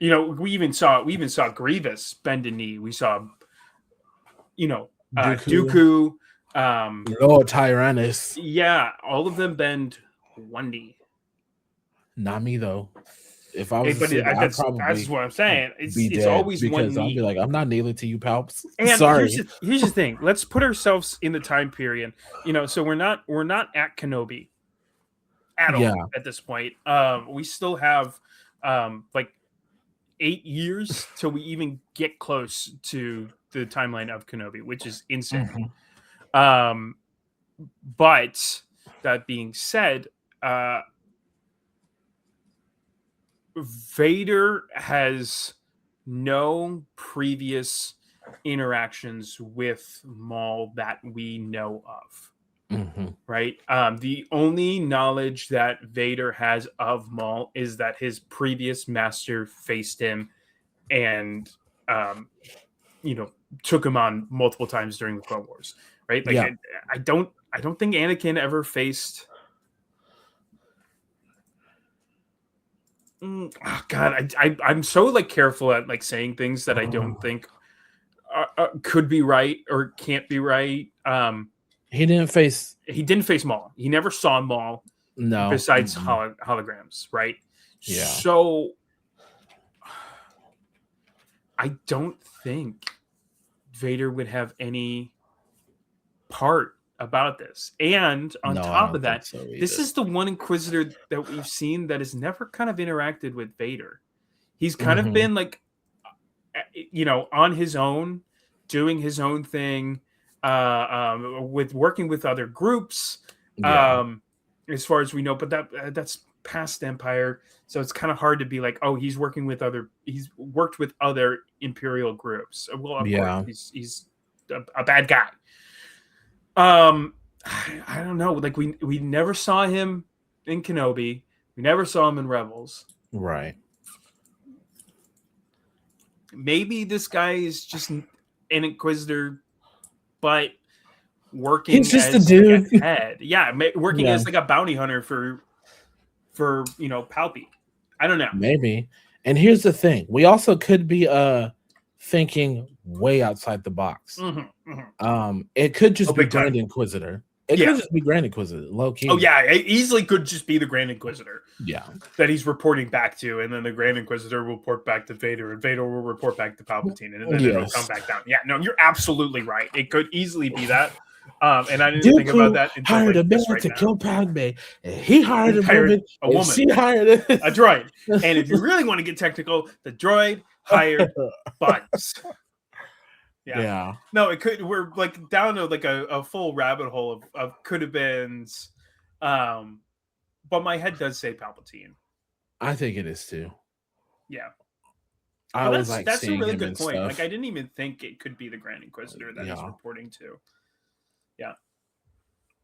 We even saw Grievous bend a knee. We saw, Dooku, Lord Tyrannus. Yeah, all of them bend one knee. Not me though. If I was, that's what I'm saying. It's always one knee. I'll be like, I'm not kneeling to you, Palps. And sorry. Here's the thing. Let's put ourselves in the time period. So we're not at Kenobi at all at this point. We still have like 8 years till we even get close to the timeline of Kenobi, which is insane. Mm-hmm. But that being said, Vader has no previous interactions with Maul that we know of. Mm-hmm. Right. The only knowledge that Vader has of Maul is that his previous master faced him and, took him on multiple times during the Clone Wars. Right. Like, Yeah. I don't think Anakin ever faced. God, I'm so like careful at like saying things that I don't think could be right or can't be right. He didn't face. He didn't face Maul. He never saw Maul No. besides Mm-mm. holograms, right? Yeah. So I don't think Vader would have any part about this. And on No, I top of don't think that, so this either. is the one Inquisitor that we've seen that has never kind of interacted with Vader. He's kind of Mm-hmm. been like, on his own, doing his own thing, with working with other groups, Yeah. as far as we know. But that's past Empire, so it's kind of hard to be like, oh, he's working with other. He's worked with other Imperial groups. Well, of course, Yeah. he's a bad guy. I don't know. Like we never saw him in Kenobi. We never saw him in Rebels. Right. Maybe this guy is just an Inquisitor, but working He's just a as like a dude. head. Yeah, working Yeah. as like a bounty hunter for Palpy. I don't know. Maybe. And here's the thing: we also could be thinking way outside the box. Mm-hmm, mm-hmm. It could just be Big time. Grand Inquisitor. It Yeah. could just be Grand Inquisitor, low key. Oh yeah, it easily could just be the Grand Inquisitor. Yeah. That he's reporting back to, and then the Grand Inquisitor will report back to Vader, and Vader will report back to Palpatine, and then it'll come back down. Yeah, no, you're absolutely right. It could easily be that. And I didn't think about that until hired a man right to now. kill Padme, and he hired a woman. She hired a droid. And if you really want to get technical, the droid hired Bugs. Yeah. No, it could. We're like down to like a full rabbit hole of could have beens. But my head does say Palpatine. I think it is too. Yeah. I always like that's seeing a really him good and point. stuff. Like I didn't even think it could be the Grand Inquisitor that he's reporting to. Yeah.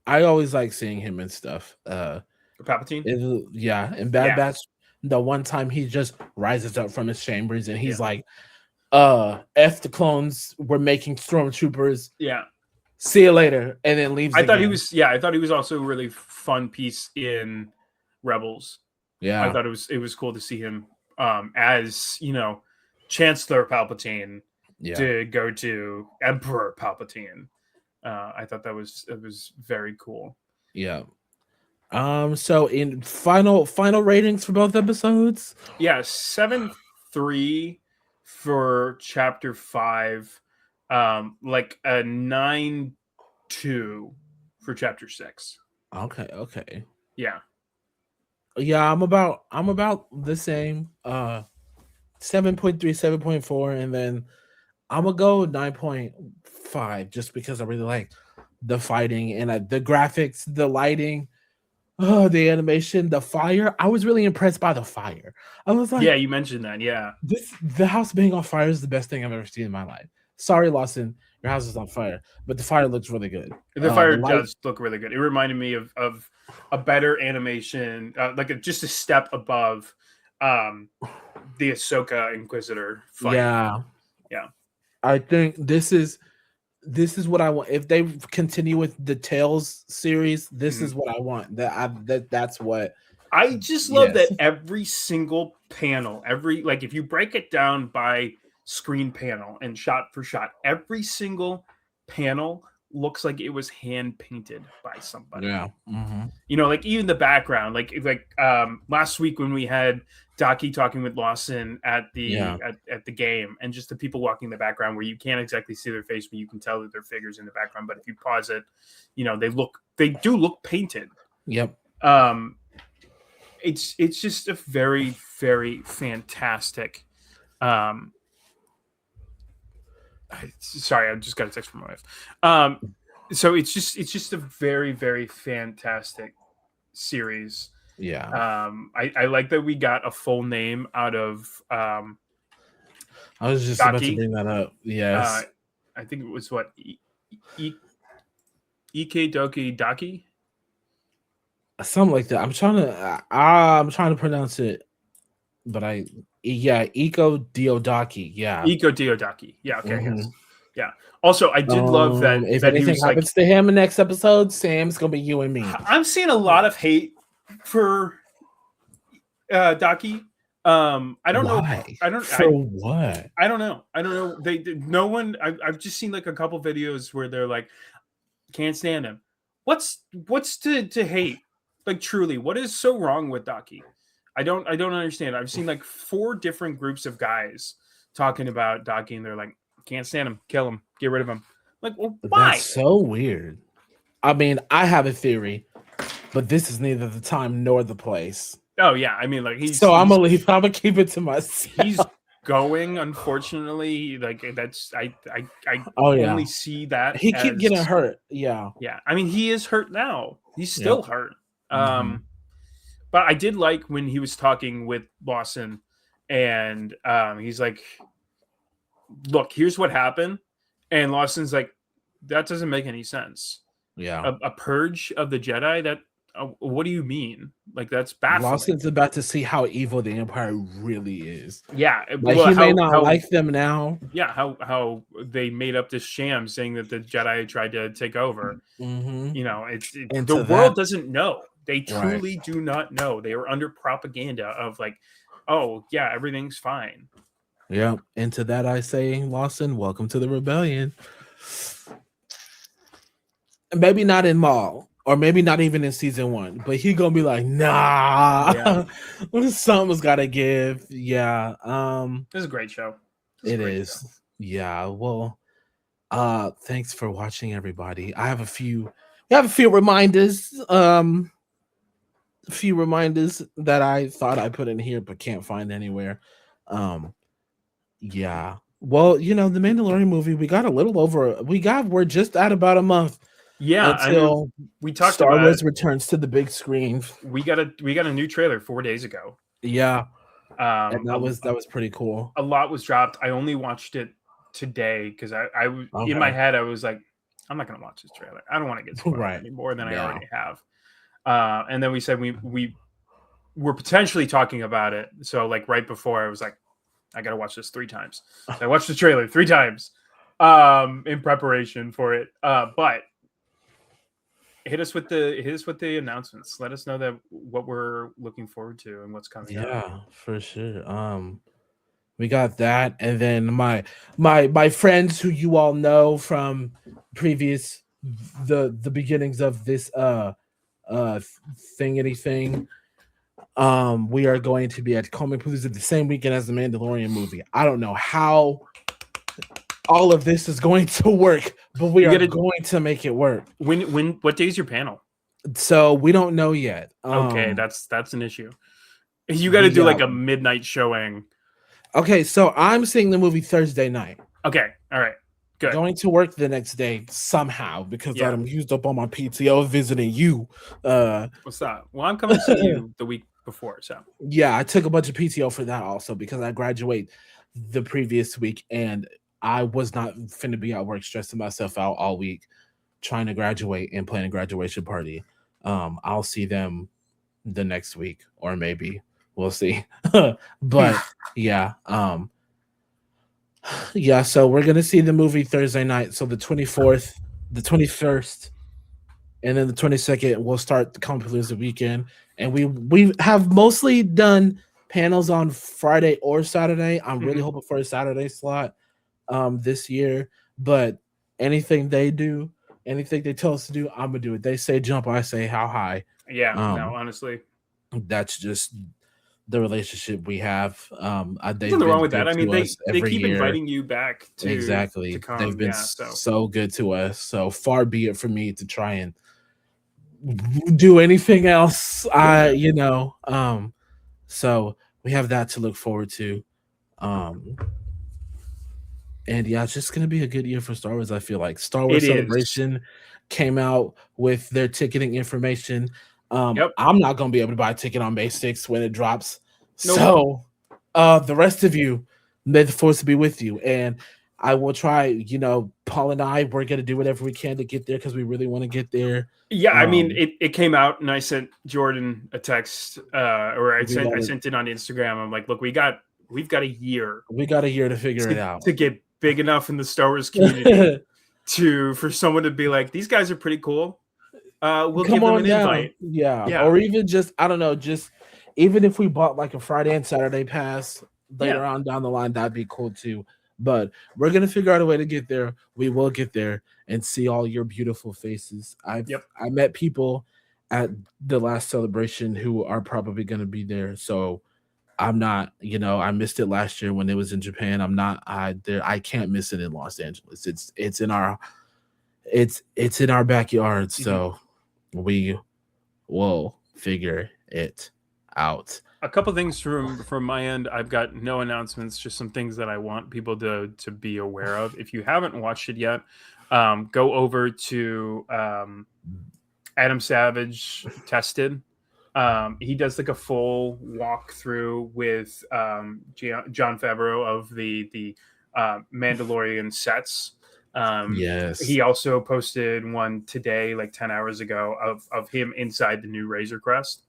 I always like seeing him and stuff. Palpatine? In Bad Batch, the one time he just rises up from his chambers and he's like, F the clones, we're making stormtroopers. Yeah. See you later. And then leaves. I thought he was also a really fun piece in Rebels. Yeah. I thought it was cool to see him as, Chancellor Palpatine to go to Emperor Palpatine. I thought it was very cool. Yeah. So in final ratings for both episodes? Yeah, 7.3 for chapter 5, like a 9.2 for chapter 6. Okay. Yeah. Yeah, I'm about the same. 7.3, 7.4, and then I'm gonna go 9.5 just because I really like the fighting and the graphics, the lighting, the animation, the fire. I was really impressed by the fire. I was like, yeah, you mentioned that. Yeah, the house being on fire is the best thing I've ever seen in my life. Sorry, Lawson, your house is on fire, but the fire looks really good. The fire does look really good. It reminded me of a better animation, like just a step above the Ahsoka Inquisitor fight. Yeah. I think this is what I want. If they continue with the Tales series, this is what I want. That's what I just love. That every single panel, if you break it down by screen panel and shot for shot, every single panel looks like it was hand painted by somebody. Yeah. Like even the background, like last week when we had Daki talking with Lawson at the at the game, and just the people walking in the background where you can't exactly see their face, but you can tell that they're figures in the background. But if you pause it, they do look painted. Yep. It's just a very, very fantastic. Sorry, I just got a text from my wife. So it's just a very, very fantastic series. Yeah, I like that we got a full name out of I was just about to Daki. bring that up. Uh, Yes, I think it was what E- Ike Doki Daki. something like that. I'm trying to pronounce it, but yeah, Iko Diodaki. Yeah. Iko Diodaki. Yeah, okay, hmm yes. Yeah. Also, I did love If that he anything was like, happens to him in next episode, Sam's gonna be you and me. I'm seeing a lot of hate for Daki. I don't know. Why? I don't. For what? I don't know. I don't know. No one. I've just seen like a couple videos where they're like, can't stand him. What's to hate? Like truly, what is so wrong with Daki? I don't understand. I've seen like 4 different groups of guys talking about Daki, and they're like, can't stand him, kill him, get rid of him. Like, well, That's why? so weird. I mean, I have a theory, but this is neither the time nor the place. Oh yeah, I mean, like So I'm gonna leave. I'm gonna keep it to he's myself. going. Unfortunately, like that's I Oh only yeah, see that he keep as getting hurt. Yeah. yeah. I mean, he is hurt now. He's Yep. still hurt. hmm But I did like when he was talking with Lawson, and he's like, "Look, here's what happened," and Lawson's like, "That doesn't make any sense. Yeah. A purge of the Jedi? That what do you mean? Like that's baffling." Lawson's about to see how evil the Empire really is. Yeah, Like well, he may how not how like them now. yeah how they made up this sham saying that the Jedi tried to take over. hmm You know, the Into world that, doesn't know. They right? truly do not know. They were under propaganda of like, oh yeah, everything's fine. Yeah. Into that, I say, Lawson, welcome to the rebellion. Maybe not in Maul, or maybe not even in season 1, but he gonna be like, Yeah, nah, something's gotta give. Yeah. this is a great show. This is a It great show. is. Yeah. Well, thanks for watching, everybody. We have a few reminders. A few reminders that I thought I put in here but can't find anywhere. Um, yeah. Well, the Mandalorian movie, we're just at about a month Yeah, I mean, until we talked Star about it. Wars returns to the big screen. We got a new trailer 4 days ago. Yeah, and Um, that a, was that was pretty cool. a lot was dropped. I only watched it today because in my Okay. head I was like, I'm not gonna watch this trailer. I don't want to get spoiled Right. any more than I Yeah. already have. And then we said we were potentially talking about it. So like right before I was like, I gotta watch this 3 times. So I watched the trailer 3 times in preparation for it. But hit us with the announcements. Let us know that what we're looking forward to and what's coming up. Yeah, for sure. We got that, and then my friends who you all know from previous the beginnings of this uh thing anything. We are going to be at Comic Palooza the same weekend as the Mandalorian movie. I don't know how all of this is going to work, but we You are gotta going to make it work. what day is your panel? So we don't know yet. Okay, that's an issue. You got to We do like got a midnight showing. okay. So I'm seeing the movie Thursday night. Okay, all right, good. Going to work the next day somehow because Yeah. I'm used up on my PTO visiting you. What's that? Well, I'm coming to see you the week before, so Yeah, I took a bunch of PTO for that also because I graduate the previous week and I was not finna be at work stressing myself out all week trying to graduate and plan a graduation party. I'll see them the next week or maybe we'll see. But yeah, yeah, so we're gonna see the movie Thursday night. So the 24th, the 21st, and then the 22nd we'll start the Comic Palooza weekend. And we have mostly done panels on Friday or Saturday. I'm really hoping for a Saturday slot this year, but anything they do, anything they tell us to do, I'm gonna do it. They say jump, I say how high. yeah. No, Um, honestly, that's just the relationship we have. there's They've nothing wrong been with that. good I mean, to us they every keep year. inviting you back to Exactly. They've come. been Yeah, so so good to us. So far be it for me to try and do anything else. So we have that to look forward to. Um And yeah, it's just gonna be a good year for Star Wars. I feel like Star It Wars is. Celebration came out with their ticketing information. Yep. I'm not gonna be able to buy a ticket on May 6th when it drops. Nope. So, the rest of you, may the force be with you. And I will try. Paul and I, we're gonna do whatever we can to get there because we really want to get there. Yeah, I mean, Um, it came out, and I sent Jordan a text, or I we sent I gotta sent it on Instagram. I'm like, look, we've got a year we got a year to figure it out. to get big enough in the Star Wars community for someone to be like, these guys are pretty cool. We'll Come give them on an down. invite. Yeah. Yeah, Or even just, I don't know, just even if we bought like a Friday and Saturday pass yeah, later on down the line, that'd be cool too. But we're gonna figure out a way to get there. We will get there and see all your beautiful faces. yep. I met people at the last celebration who are probably gonna be there. So I'm not, I missed it last year when it was in Japan. I can't miss it in Los Angeles. It's in our backyard. Mhm. So we will figure it out. A couple things from my end. I've got no announcements, just some things that I want people to be aware of. If you haven't watched it yet, go over to Adam Savage Tested. He does like a full walkthrough with John Favreau of the Mandalorian sets. Yes. He also posted one today, like 10 hours ago, of him inside the new Razor Crest.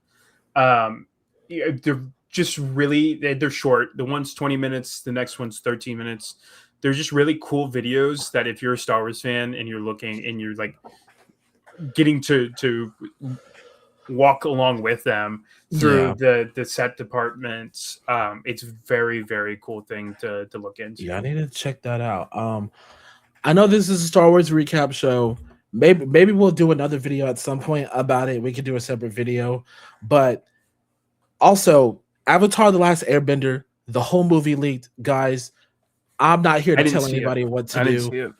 Yeah, they're just really they're short. The one's 20 minutes, the next one's 13 minutes. They're just really cool videos that if you're a Star Wars fan and you're looking and you're like getting to walk along with them through Yeah. the set departments, it's very, very cool thing to look Yeah, I into. need to check that out. I know this is a Star Wars recap show. Maybe we'll do another video at some point about it. We could do a separate video. But also, Avatar The Last Airbender, the whole movie leaked. Guys, I'm not here I to didn't tell see it. anybody what to I didn't do. see it.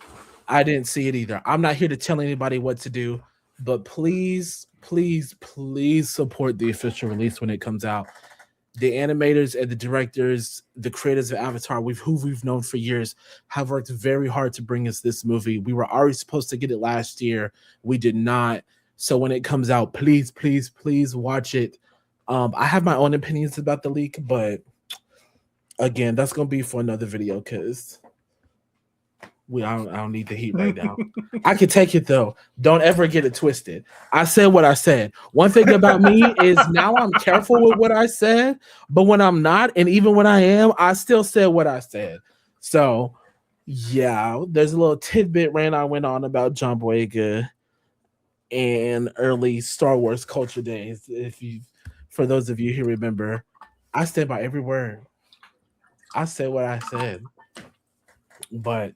I didn't see it either. I'm not here to tell anybody what to do, but please, please, please support the official release when it comes out. The animators and the directors, the creators of Avatar, who we've known for years, have worked very hard to bring us this movie. We were already supposed to get it last year. We did not. So when it comes out, please, please, please watch it. I have my own opinions about the leak, but again, that's gonna be for another video because I don't need the heat right now. I can take it though. Don't ever get it twisted. I said what I said. One thing about me is now I'm careful with what I said, but when I'm not, and even when I am, I still said what I said. So yeah, there's a little tidbit rant I went on about John Boyega and early Star Wars culture days. For those of you who remember, I stand by every word. I said what I said. But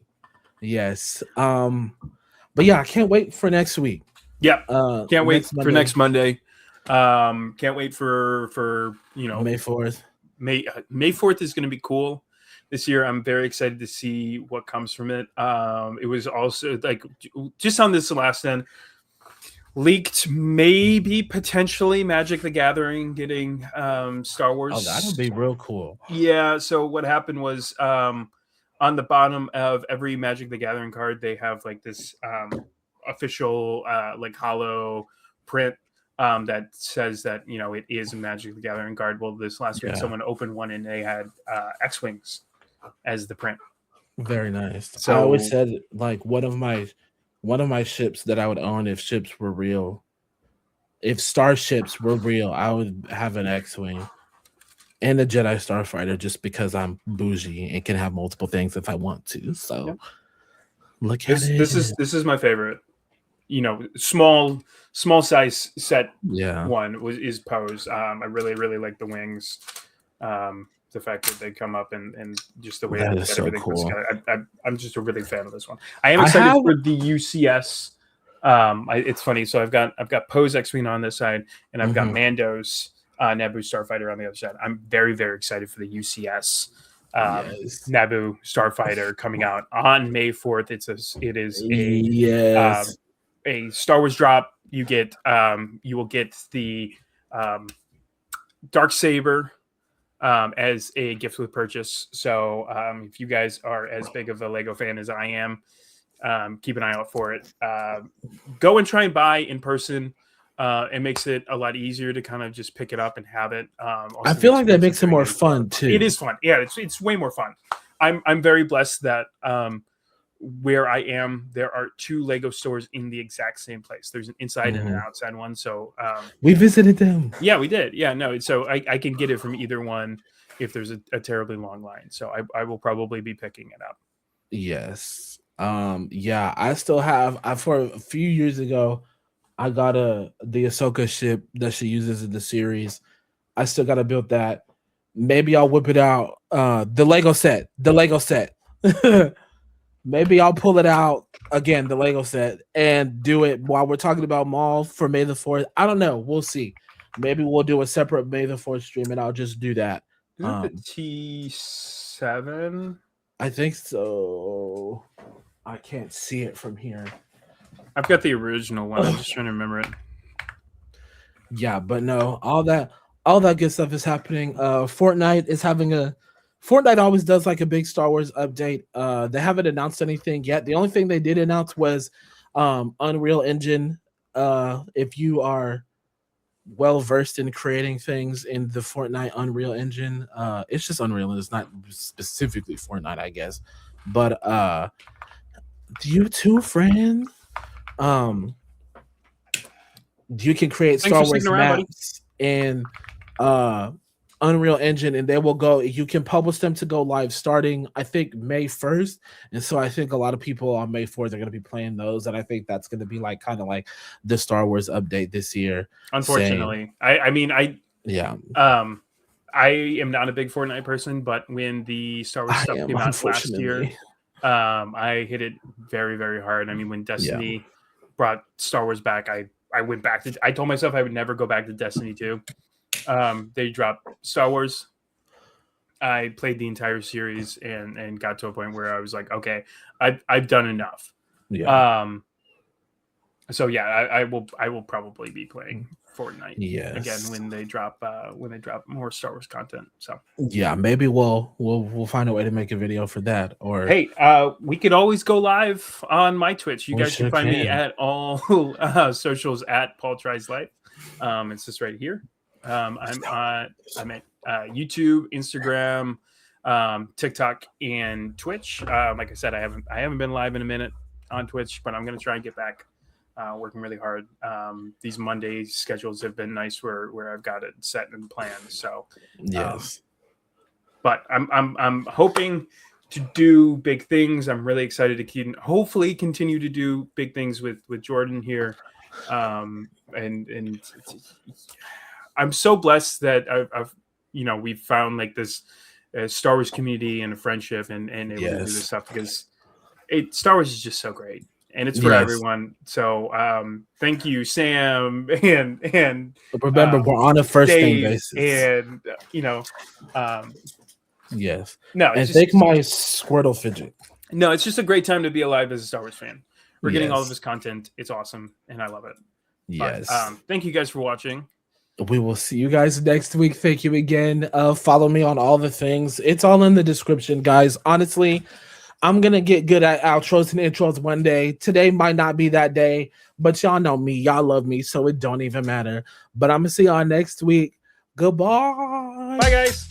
yes. But yeah, I can't wait for next week. Yep. Can't wait Next for Monday, next Monday. Can't wait for May 4th. May 4th is going to be cool this year. I'm very excited to see what comes from it. It was also like just on this last end leaked, maybe potentially Magic the Gathering getting Star Wars. Oh, that'll be real cool. Yeah. So what happened was on the bottom of every Magic the Gathering card, they have like this official like hollow print that says that it is a Magic the Gathering card. Well, this last week Yeah. someone opened one and they had X-wings as the print. Very nice. I So always said like one of my ships that I would own if ships were real. If starships were real, I would have an X-wing and a Jedi Starfighter just because I'm bougie and can have multiple things if I want to. So yeah. look at it. This is my favorite. Small size set Yeah. one is Poe's. I really really like the wings. The fact that they come up and just the way That that is so everything puts cool. together. I'm just a really fan of this one. I am I excited have for the UCS. It's funny. So I've got Poe's X-wing on this side, and I've got Mhm. Mando's Naboo Starfighter on the other side. I'm very very excited for the UCS. Yes. Naboo Starfighter coming out on May 4th. It is Yes. a Star Wars drop. You will get the Dark Saber as a gift with purchase. So if you guys are as big of a Lego fan as I am, keep an eye out for it. Go and try and buy in person. It makes it a lot easier to kind of just pick it up and have it. I feel like that makes it more fun too. It is fun. Yeah, it's way more fun. I'm very blessed that where I am, there are 2 Lego stores in the exact same place. There's an inside and an outside one. So we visited them. Yeah, we did. Yeah, no. So I can get it from either one if there's a terribly long line. So I will probably be picking it up. Yes. Yeah, I still have. For a few years ago, I got the Ahsoka ship that she uses in the series. I still got to build that. Maybe I'll whip it out. The Lego set. Maybe I'll pull it out again, the Lego set, and do it while we're talking about Maul for May the 4th. I don't know. We'll see. Maybe we'll do a separate May the 4th stream, and I'll just do that. Is it the T7? I think so. I can't see it from here. I've got the original one. I'm just trying to remember it. Yeah, but no, all that good stuff is happening. Fortnite is having Fortnite always does like a big Star Wars update. They haven't announced anything yet. The only thing they did announce was Unreal Engine. If you are well versed in creating things in the Fortnite Unreal Engine, it's just Unreal, and it's not specifically Fortnite, I guess. But you too, friend. You can create Star Wars maps in Unreal Engine, and they will go. You can publish them to go live starting, I think, May 1st. And so I think a lot of people on May 4th are going to be playing those, and I think that's going to be like kind of like the Star Wars update this year. Unfortunately, I am not a big Fortnite person, but when the Star Wars stuff came out last year, I hit it very, very hard. I mean, when Destiny brought Star Wars back, I went back to. I told myself I would never go back to Destiny 2. They dropped Star Wars. I played the entire series and got to a point where I was like, okay, I've done enough. Yeah. So yeah, I will probably be playing Fortnite again when they drop more Star Wars content. So yeah, maybe we'll find a way to make a video for that. Or hey, we could always go live on my Twitch. You guys can find me at all socials at PaulTrysLife. It's just right here. I'm at YouTube, Instagram, TikTok, and Twitch. Like I said, I haven't been live in a minute on Twitch, but I'm gonna try and get back. Working really hard. These Monday schedules have been nice where I've got it set and planned. So yes, but I'm hoping to do big things. I'm really excited to hopefully continue to do big things with Jordan here. And I'm so blessed that I've we've found like this Star Wars community and a friendship and able to do this stuff because Star Wars is just so great. And it's for everyone. So thank you, Sam, and remember we're on a first name basis. And yes. No, and take my Squirtle fidget. No, it's just a great time to be alive as a Star Wars fan. We're getting all of this content. It's awesome, and I love it. Yes. But, thank you guys for watching. We will see you guys next week. Thank you again. Follow me on all the things. It's all in the description, guys. Honestly, I'm going to get good at outros and intros one day. Today might not be that day, but y'all know me. Y'all love me, so it don't even matter. But I'm going to see y'all next week. Goodbye. Bye, guys.